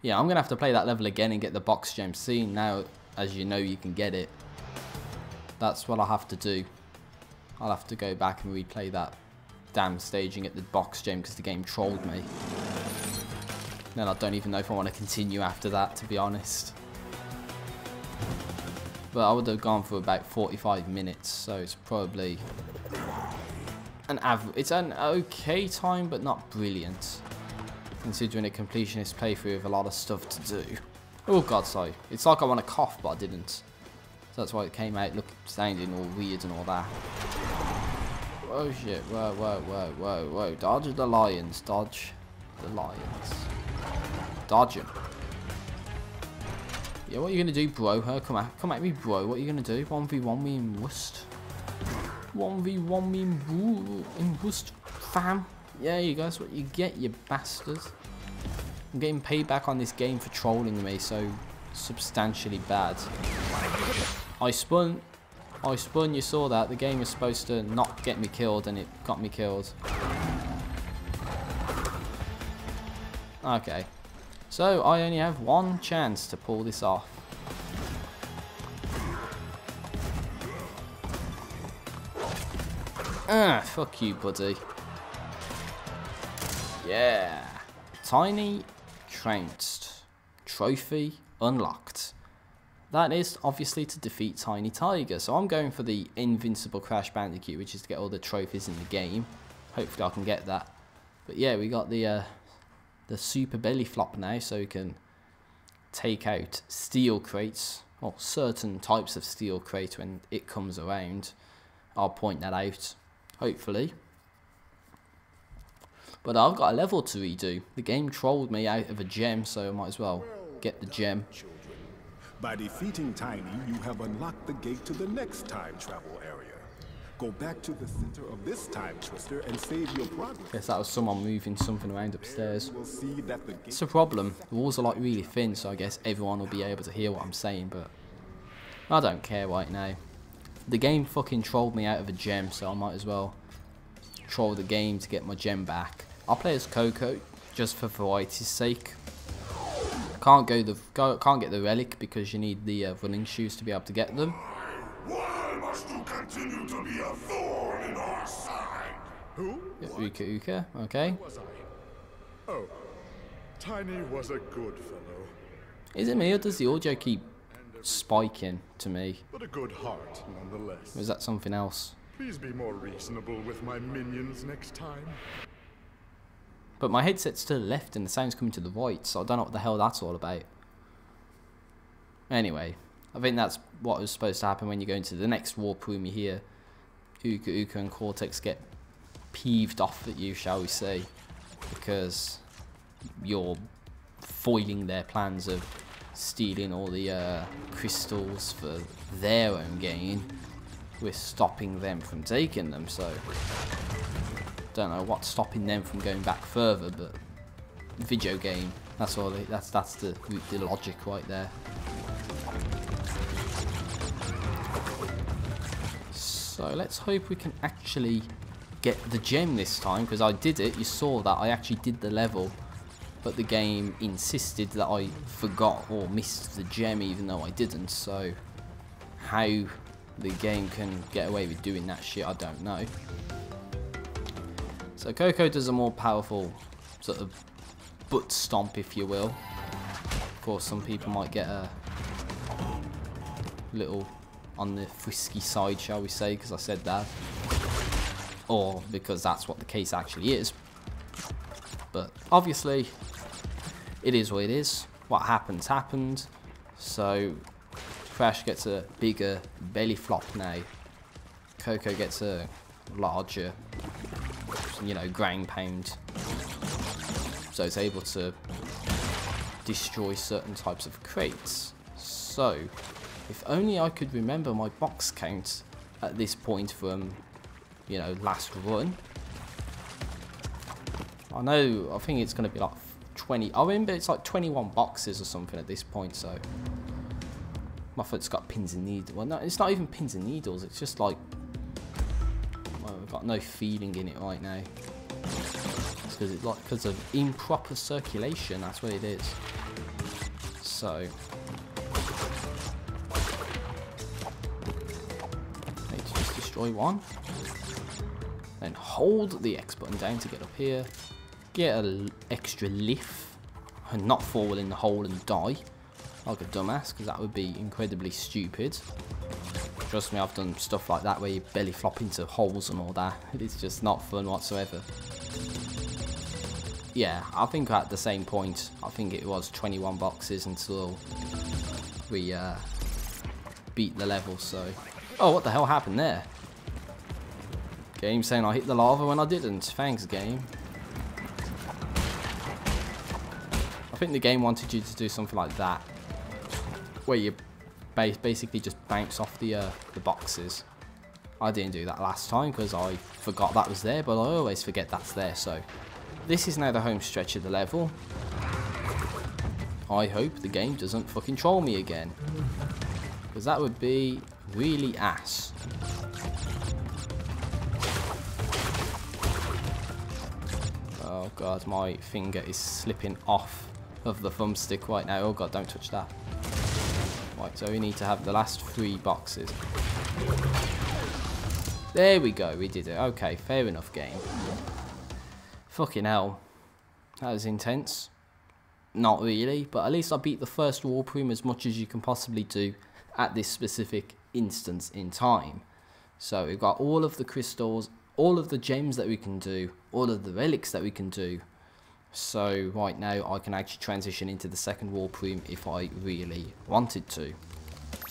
Yeah, I'm going to have to play that level again and get the box gem. See, now, as you know, you can get it. That's what I'll have to do. I'll have to go back and replay that damn stage and get the box gem because the game trolled me. Then I don't even know if I want to continue after that, to be honest. But I would have gone for about 45 minutes, so it's probably an average. It's an okay time, but not brilliant, considering a completionist playthrough with a lot of stuff to do. Oh god, sorry. It's like I want to cough, but I didn't. So that's why it came out sounding all weird and all that. Whoa, shit. Whoa, whoa, whoa, whoa, whoa. Dodge the lions. Dodge the lions. Dodge him. Yeah, what are you going to do, bro? Come at me, bro. What are you going to do? 1v1 me in Rust. 1v1 me in Rust, fam. Yeah, you guys, what you get, you bastards. I'm getting payback on this game for trolling me so substantially bad. I spun, you saw that. The game was supposed to not get me killed and it got me killed. Okay. So, I only have one chance to pull this off. Fuck you, buddy. Yeah. Tiny trounced. Trophy unlocked. That is obviously to defeat Tiny Tiger. So I'm going for the invincible Crash Bandicoot, which is to get all the trophies in the game. Hopefully I can get that. But yeah, we got the super belly flop now, so we can take out steel crates, or certain types of steel crate when it comes around. I'll point that out, hopefully. But I've got a level to redo. The game trolled me out of a gem, so I might as well get the gem. Children, By defeating Tiny, you have unlocked the gate to the next time travel area. Go back to the center of this time twister and save your progress. Guess that was someone moving something around upstairs. We'll see that the gate... It's a problem. The walls are like really thin, so I guess everyone will be able to hear what I'm saying, but I don't care right now. The game fucking trolled me out of a gem, so I might as well troll the game to get my gem back. I'll play as Coco just for variety's sake. Can't get the relic because you need the running shoes to be able to get them. Why must you continue to be a thorn in our side? Who? Uka Uka, okay. Who was I? Oh, Tiny was a good fellow. Is it me or does the audio keep spiking to me? But a good heart, nonetheless. Or is that something else? Please be more reasonable with my minions next time. But my headset's to the left and the sound's coming to the right, so I don't know what the hell that's all about. Anyway, I think that's what was supposed to happen when you go into the next warp room. You hear Uka Uka and Cortex get peeved off at you, shall we say, because you're foiling their plans of stealing all the crystals for their own gain. We're stopping them from taking them, so don't know what's stopping them from going back further, but video game, that's all. That's the logic right there. So let's hope we can actually get the gem this time, because I did it. You saw that I actually did the level, but the game insisted that I forgot or missed the gem even though I didn't. So how the game can get away with doing that shit, I don't know. So Coco does a more powerful sort of butt stomp, if you will. Of course, some people might get a little on the frisky side, shall we say, because I said that. Or because that's what the case actually is. But obviously, it is what it is. What happens, happened. So Crash gets a bigger belly flop now. Coco gets a larger, you know, ground pound. So it's able to destroy certain types of crates. So if only I could remember my box count at this point from, you know, last run. I think it's going to be like 20. I remember it's like 21 boxes or something at this point, so my foot's got pins and needles. Well, no, it's not even pins and needles. It's just like, well, I've got no feeling in it right now. It's because of improper circulation. That's what it is. So need to just destroy one. Then hold the X button down to get up here. Get an extra lift and not fall in the hole and die like a dumbass, because that would be incredibly stupid. Trust me, I've done stuff like that where you belly flop into holes and all that. It's just not fun whatsoever. Yeah, I think at the same point, I think it was 21 boxes until we beat the level. So, oh, what the hell happened there? Game saying I hit the lava when I didn't. Thanks, game. I think the game wanted you to do something like that, where you basically just bounce off the boxes. I didn't do that last time because I forgot that was there, but I always forget that's there. So this is now the home stretch of the level. I hope the game doesn't fucking troll me again, because that would be really ass. Oh god, my finger is slipping off of the thumbstick right now. Oh god, don't touch that. Right, so we need to have the last 3 boxes. There we go, we did it. Okay, fair enough, game. Fucking hell. That was intense. Not really, but at least I beat the first warp room as much as you can possibly do at this specific instance in time. So we've got all of the crystals, all of the gems that we can do, all of the relics that we can do. So right now I can actually transition into the second warp room if I really wanted to.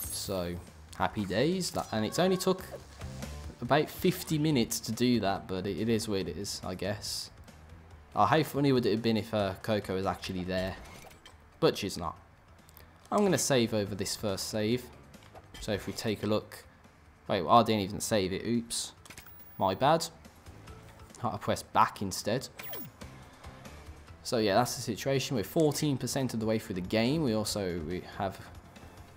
So happy days. And it's only took about 50 minutes to do that, but it is what it is, I guess. Oh, how funny would it have been if Coco was actually there? But she's not. I'm going to save over this first save. So if we take a look... Wait, well, I didn't even save it. Oops. My bad. I pressed back instead. So yeah, that's the situation. We're 14% of the way through the game. We have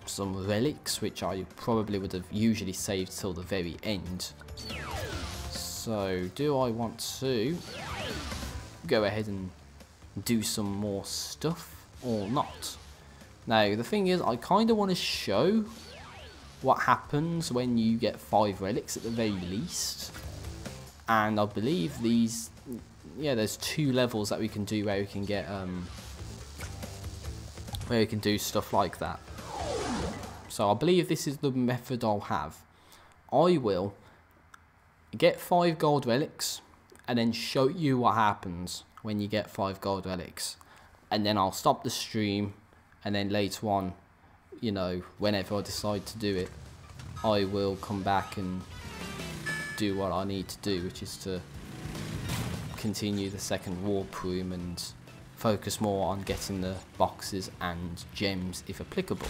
some relics, which I probably would have usually saved till the very end. So do I want to go ahead and do some more stuff or not? Now the thing is, I kind of want to show what happens when you get 5 relics at the very least. And I believe these, yeah, there's 2 levels that we can do where we can get, where we can do stuff like that. So I believe this is the method I'll have. I will get 5 gold relics and then show you what happens when you get 5 gold relics. And then I'll stop the stream, and then later on, you know, whenever I decide to do it, I will come back and do what I need to do, which is to continue the second warp room and focus more on getting the boxes and gems if applicable.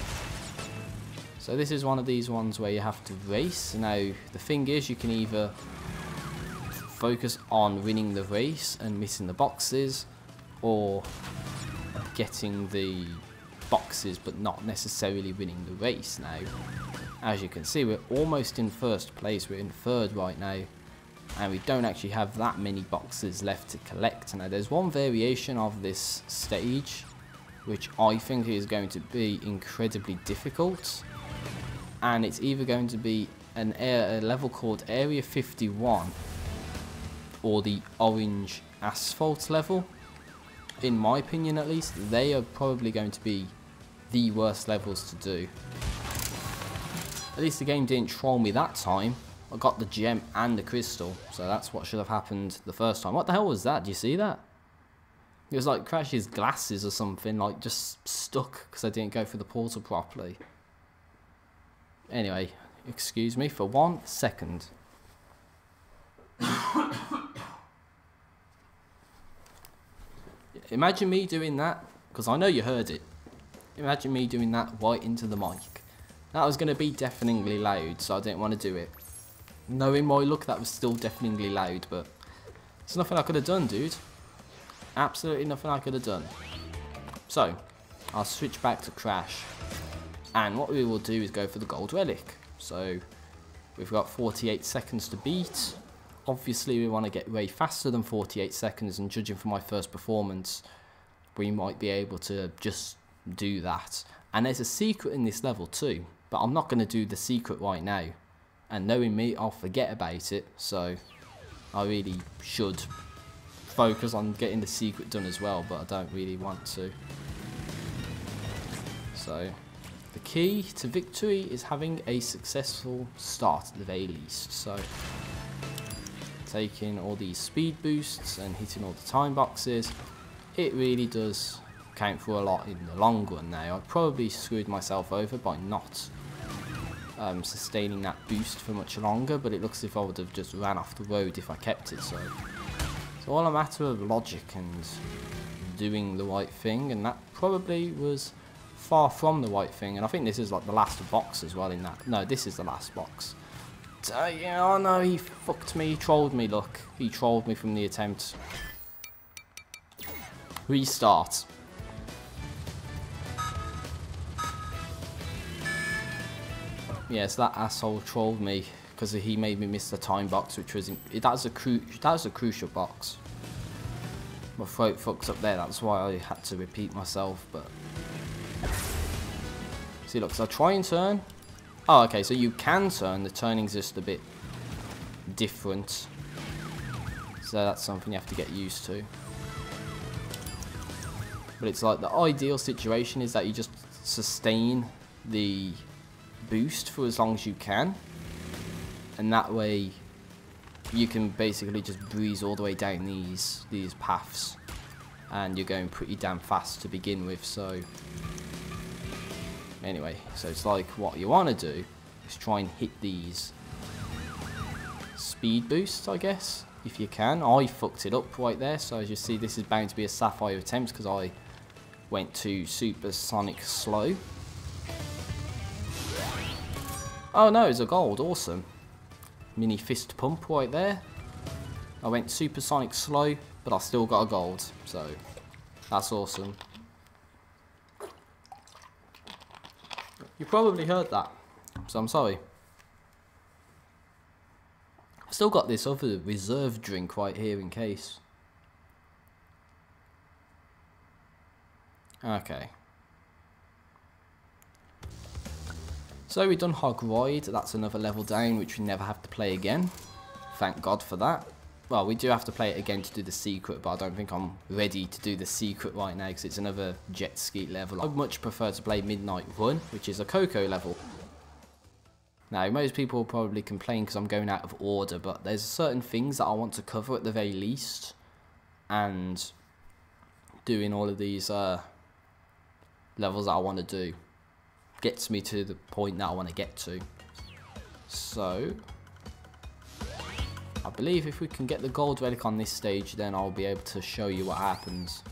So this is one of these ones where you have to race. Now the thing is, you can either focus on winning the race and missing the boxes, or getting the boxes but not necessarily winning the race. Now as you can see, we're almost in first place. We're in third right now, and we don't actually have that many boxes left to collect. Now there's one variation of this stage which I think is going to be incredibly difficult, and it's either going to be a level called Area 51 or the orange asphalt level. In my opinion at least, they are probably going to be the worst levels to do. At least the game didn't troll me that time. I got the gem and the crystal, so that's what should have happened the first time. What the hell was that? Do you see that? It was like Crash's glasses or something, like just stuck because I didn't go through the portal properly. Anyway, excuse me for 1 second. Imagine me doing that, because I know you heard it. Imagine me doing that right into the mic. That was going to be deafeningly loud, so I didn't want to do it. Knowing my luck, that was still deafeningly loud, but there's nothing I could have done, dude. Absolutely nothing I could have done. So, I'll switch back to Crash. And what we will do is go for the gold relic. So, we've got 48 seconds to beat. Obviously, we want to get way faster than 48 seconds, and judging from my first performance, we might be able to just do that. And there's a secret in this level too, but I'm not going to do the secret right now. And knowing me, I'll forget about it, so I really should focus on getting the secret done as well, but I don't really want to. So, the key to victory is having a successful start at the very least. So, taking all these speed boosts and hitting all the time boxes, it really does count for a lot in the long run. Now I probably screwed myself over by not sustaining that boost for much longer, but it looks as if I would have just ran off the road if I kept it. So it's all a matter of logic and doing the right thing, and that probably was far from the right thing. And I think this is like the last box as well in that. No, this is the last box. So, yeah, oh no, he fucked me, he trolled me, look. He trolled me from the attempt. Restart. Yes, that asshole trolled me because he made me miss the time box, which was that was a crucial box. My throat fucks up there, that's why I had to repeat myself. But see, look, so I try and turn. Oh, okay, so you can turn. The turning's just a bit different, so that's something you have to get used to. But it's like the ideal situation is that you just sustain the boost for as long as you can, and that way you can basically just breeze all the way down these paths, and you're going pretty damn fast to begin with. So anyway, so it's like what you want to do is try and hit these speed boosts, I guess, if you can. I fucked it up right there, so as you see, this is bound to be a sapphire attempt because I went to supersonic slow. Oh no, it's a gold. Awesome. Mini fist pump right there. I went supersonic slow, but I still got a gold. So, that's awesome. You probably heard that. So I'm sorry. I've still got this other reserve drink right here in case. Okay. So we've done Hog Ride. That's another level down which we never have to play again. Thank God for that. Well, we do have to play it again to do the secret, but I don't think I'm ready to do the secret right now because it's another jet ski level. I'd much prefer to play Midnight Run, which is a Coco level. Now, most people will probably complain because I'm going out of order, but there's certain things that I want to cover at the very least. And doing all of these levels that I want to do gets me to the point that I want to get to. So, I believe if we can get the gold relic on this stage, then I'll be able to show you what happens.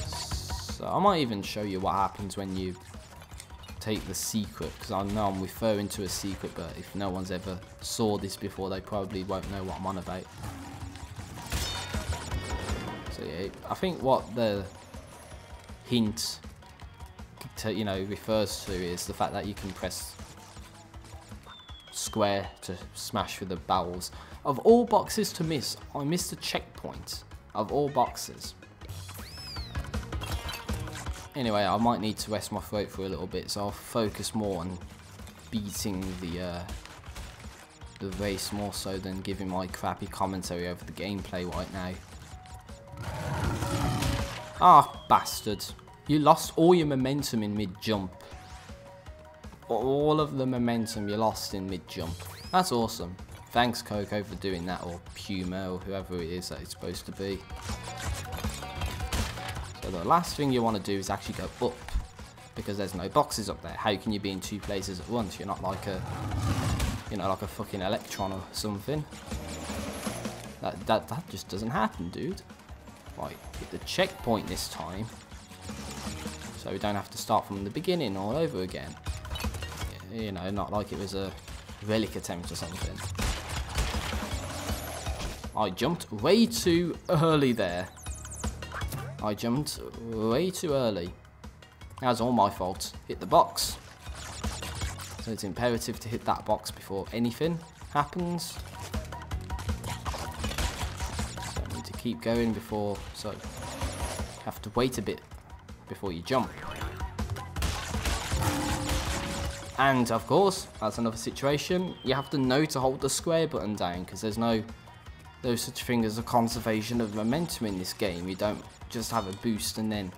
So, I might even show you what happens when you take the secret, because I know I'm referring to a secret, but if no one's ever saw this before, they probably won't know what I'm on about. So yeah, I think what the hint to, you know, refers to is the fact that you can press square to smash through the barrels. Of all boxes to miss, I missed a checkpoint. Of all boxes. Anyway, I might need to rest my throat for a little bit, so I'll focus more on beating the race more so than giving my crappy commentary over the gameplay right now. Ah, bastard. You lost all your momentum in mid-jump. All of the momentum you lost in mid-jump. That's awesome. Thanks, Coco, for doing that, or Puma, or whoever it is that it's supposed to be. So the last thing you want to do is actually go up, because there's no boxes up there. How can you be in two places at once? You're not like a, you know, like a fucking Electron or something. That just doesn't happen, dude. Right, hit the checkpoint this time, so we don't have to start from the beginning all over again. You know, not like it was a relic attempt or something. I jumped way too early there. I jumped way too early. That's all my fault. Hit the box. So it's imperative to hit that box before anything happens. So I need to keep going before, so you have to wait a bit before you jump. And of course, that's another situation. You have to know to hold the square button down, because there's no such thing as a conservation of momentum in this game. You don't just have a boost and then,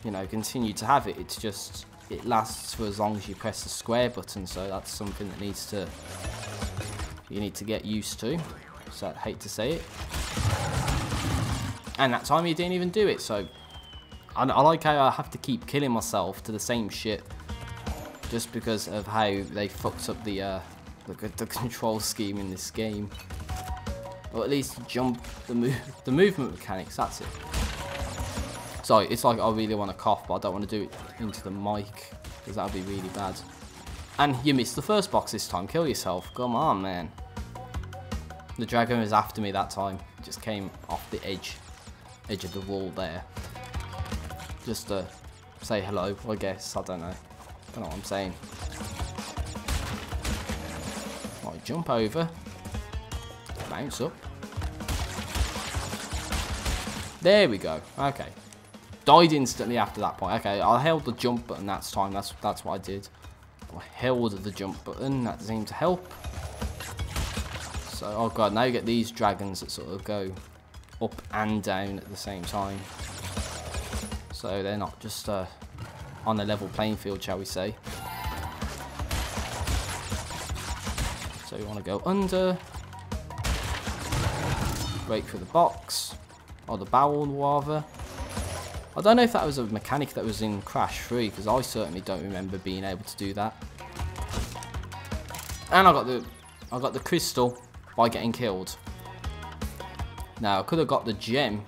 you know, continue to have it. It's just, it lasts for as long as you press the square button, so that's something that you need to get used to. So I hate to say it. And that time you didn't even do it, so I like how I have to keep killing myself to the same shit just because of how they fucked up the control scheme in this game. Or at least jump, the movement mechanics, that's it. Sorry, it's like I really want to cough, but I don't want to do it into the mic, because that would be really bad. And you missed the first box this time, kill yourself, come on man. The dragon was after me that time, it just came off the edge of the wall there. Just to say hello, I guess, I don't know what I'm saying. Right, jump over. Bounce up. There we go. Okay. Died instantly after that point. Okay, I held the jump button that time. That's what I did. I held the jump button. That seemed to help. So, oh god, now you get these dragons that sort of go up and down at the same time. So they're not just on a level playing field, shall we say. So you want to go under. Break through the box, or the barrel rather. I don't know if that was a mechanic that was in Crash 3, because I certainly don't remember being able to do that. And I got the crystal by getting killed. Now I could have got the gem,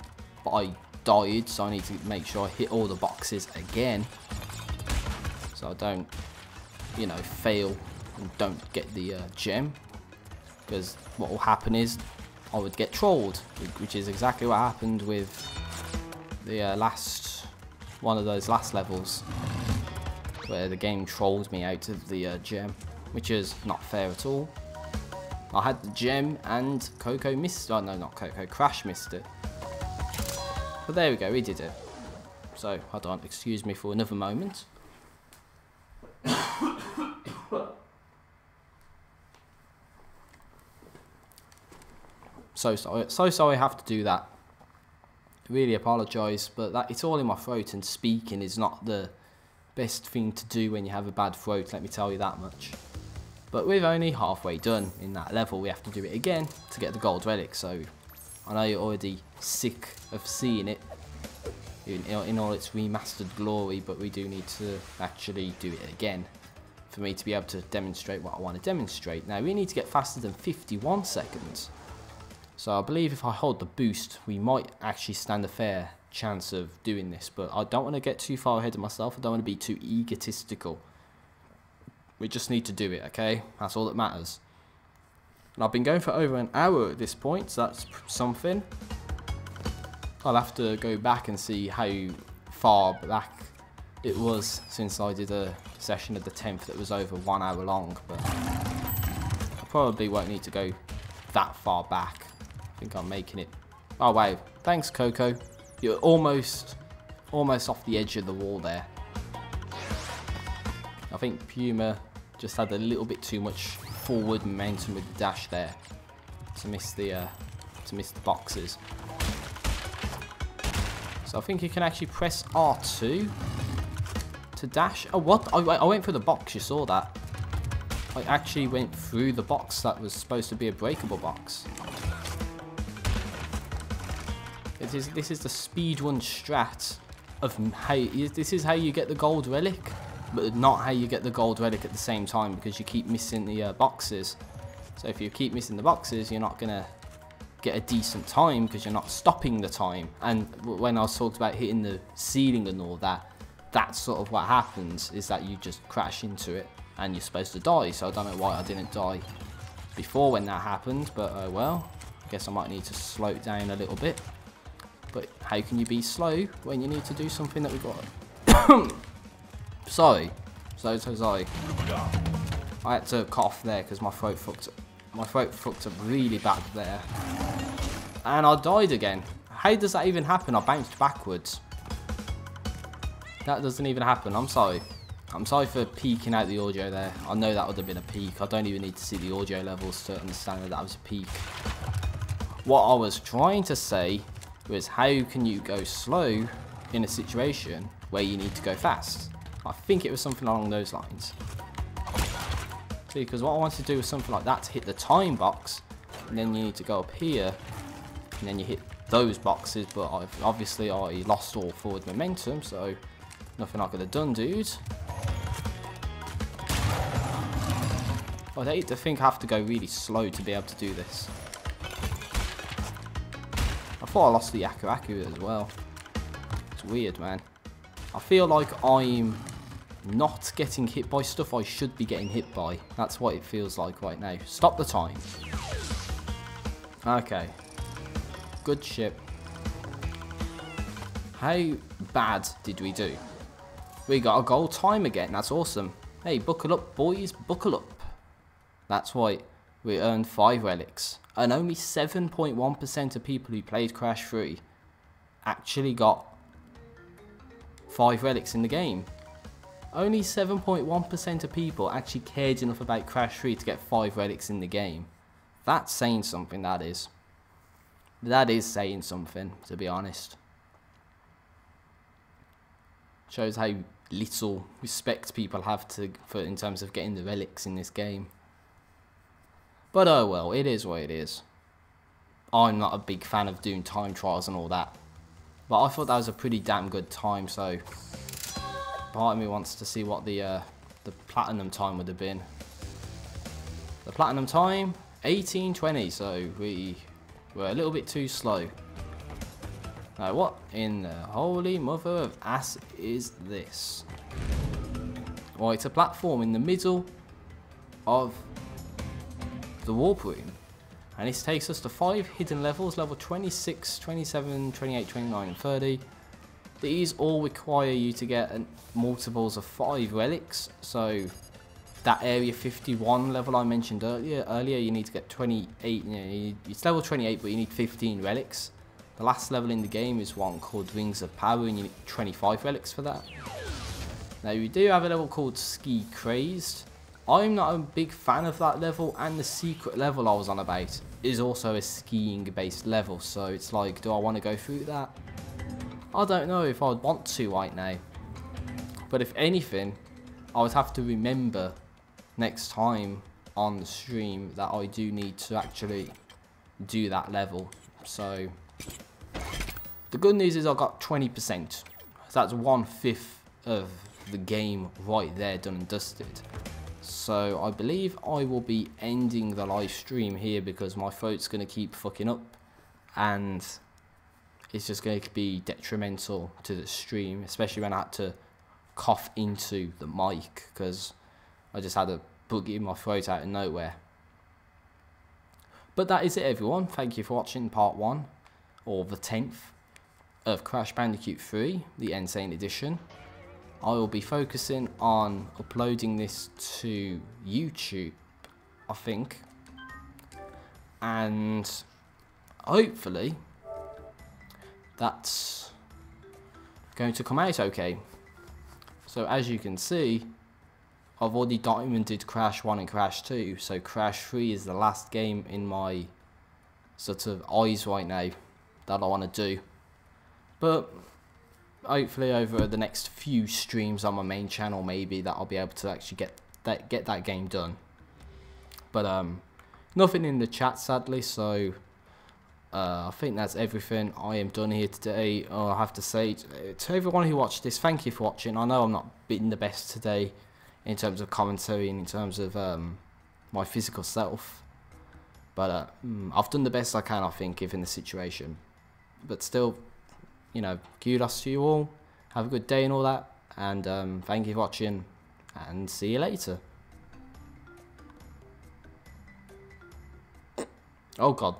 but I died, so I need to make sure I hit all the boxes again, so I don't you know, fail and don't get the gem. Because what will happen is I would get trolled, which is exactly what happened with the one of those last levels, where the game trolled me out of the gem, which is not fair at all. I had the gem and Coco missed. Oh no, not Coco. Crash missed it. But there we go. He did it. So hold on. Excuse me for another moment. So sorry. So sorry I have to do that. Really apologise, but it's all in my throat, and speaking is not the best thing to do when you have a bad throat, let me tell you that much. But we're only halfway done in that level. We have to do it again to get the gold relic, so I know you're already sick of seeing it in all its remastered glory, but we do need to actually do it again for me to be able to demonstrate what I want to demonstrate. Now we need to get faster than 51 seconds. So I believe if I hold the boost, we might actually stand a fair chance of doing this, but I don't want to get too far ahead of myself. I don't want to be too egotistical. We just need to do it, okay? That's all that matters. And I've been going for over an hour at this point, so that's something. I'll have to go back and see how far back it was since I did a session of the 10th that was over 1 hour long, but I probably won't need to go that far back. I think I'm making it. Oh wow, thanks Coco. You're almost off the edge of the wall there. I think Puma just had a little bit too much forward momentum with the dash there to miss the boxes. So I think you can actually press R2 to dash. Oh what? I went for the box. You saw that? I actually went through the box that was supposed to be a breakable box. This is the speedrun strat of how. This is how you get the gold relic, but not how you get the gold relic at the same time, because you keep missing the boxes. So if you keep missing the boxes, you're not gonna get a decent time because you're not stopping the time. And when I was talking about hitting the ceiling and all that, that's sort of what happens, is that you just crash into it and you're supposed to die. So I don't know why I didn't die before when that happened, but well, I guess I might need to slow it down a little bit. But how can you be slow when you need to do something that we got? Sorry. So sorry. I had to cough there because my throat fucked up really bad there. And I died again. How does that even happen? I bounced backwards. That doesn't even happen. I'm sorry. I'm sorry for peeking out the audio there. I know that would have been a peak. I don't even need to see the audio levels to understand that that was a peak. What I was trying to say was, how can you go slow in a situation where you need to go fast? I think it was something along those lines. Because what I wanted to do was something like that to hit the time box, and then you need to go up here, and then you hit those boxes, but obviously I lost all forward momentum, so nothing I could have done, dude. I'd hate to think I have to go really slow to be able to do this. I thought I lost the Aku as well. It's weird, man. I feel like I'm not getting hit by stuff I should be getting hit by. That's what it feels like right now. Stop the time. Okay. Good ship. How bad did we do? We got a gold time again. That's awesome. Hey, buckle up, boys. Buckle up. That's right. We earned 5 relics. And only 7.1% of people who played Crash 3 actually got 5 relics in the game. Only 7.1% of people actually cared enough about Crash 3 to get 5 relics in the game. That's saying something, that is. That is saying something, to be honest. Shows how little respect people have in terms of getting the relics in this game. But oh well, it is what it is. I'm not a big fan of doing time trials and all that. But I thought that was a pretty damn good time, so part of me wants to see what the platinum time would have been. The platinum time, 18:20, so we were a little bit too slow. Now what in the holy mother of ass is this? Well, it's a platform in the middle of the warp room. And this takes us to 5 hidden levels, level 26, 27, 28, 29 and 30. These all require you to get multiples of 5 relics. So that area 51 level I mentioned earlier you need to get 28, it's level 28 but you need 15 relics. The last level in the game is one called Rings of Power and you need 25 relics for that. Now you do have a level called Ski Crazed. I'm not a big fan of that level, and the secret level I was on about is also a skiing based level, so it's like, do I want to go through that? I don't know if I would want to right now, but if anything I would have to remember next time on the stream that I do need to actually do that level. So the good news is I got 20%, so that's 1/5 of the game right there, done and dusted. So I believe I will be ending the live stream here because my throat's going to keep fucking up and it's just going to be detrimental to the stream, especially when I had to cough into the mic because I just had a boogie in my throat out of nowhere. But that is it, everyone. Thank you for watching part 1, or the 10th, of Crash Bandicoot 3, the Insane Edition. I will be focusing on uploading this to YouTube, I think, and hopefully that's going to come out okay. So as you can see, I've already diamonded Crash 1 and Crash 2, so Crash 3 is the last game in my sort of eyes right now that I want to do. But hopefully over the next few streams on my main channel, maybe that I'll be able to actually get that game done. But nothing in the chat sadly, so I think that's everything. I am done here today. I have to say to everyone who watched this, thank you for watching. I know I'm not being the best today in terms of commentary and in terms of my physical self, but I've done the best I can, I think, given the situation. But still, you know, kudos to you all. Have a good day and all that, and thank you for watching, and see you later. Oh god.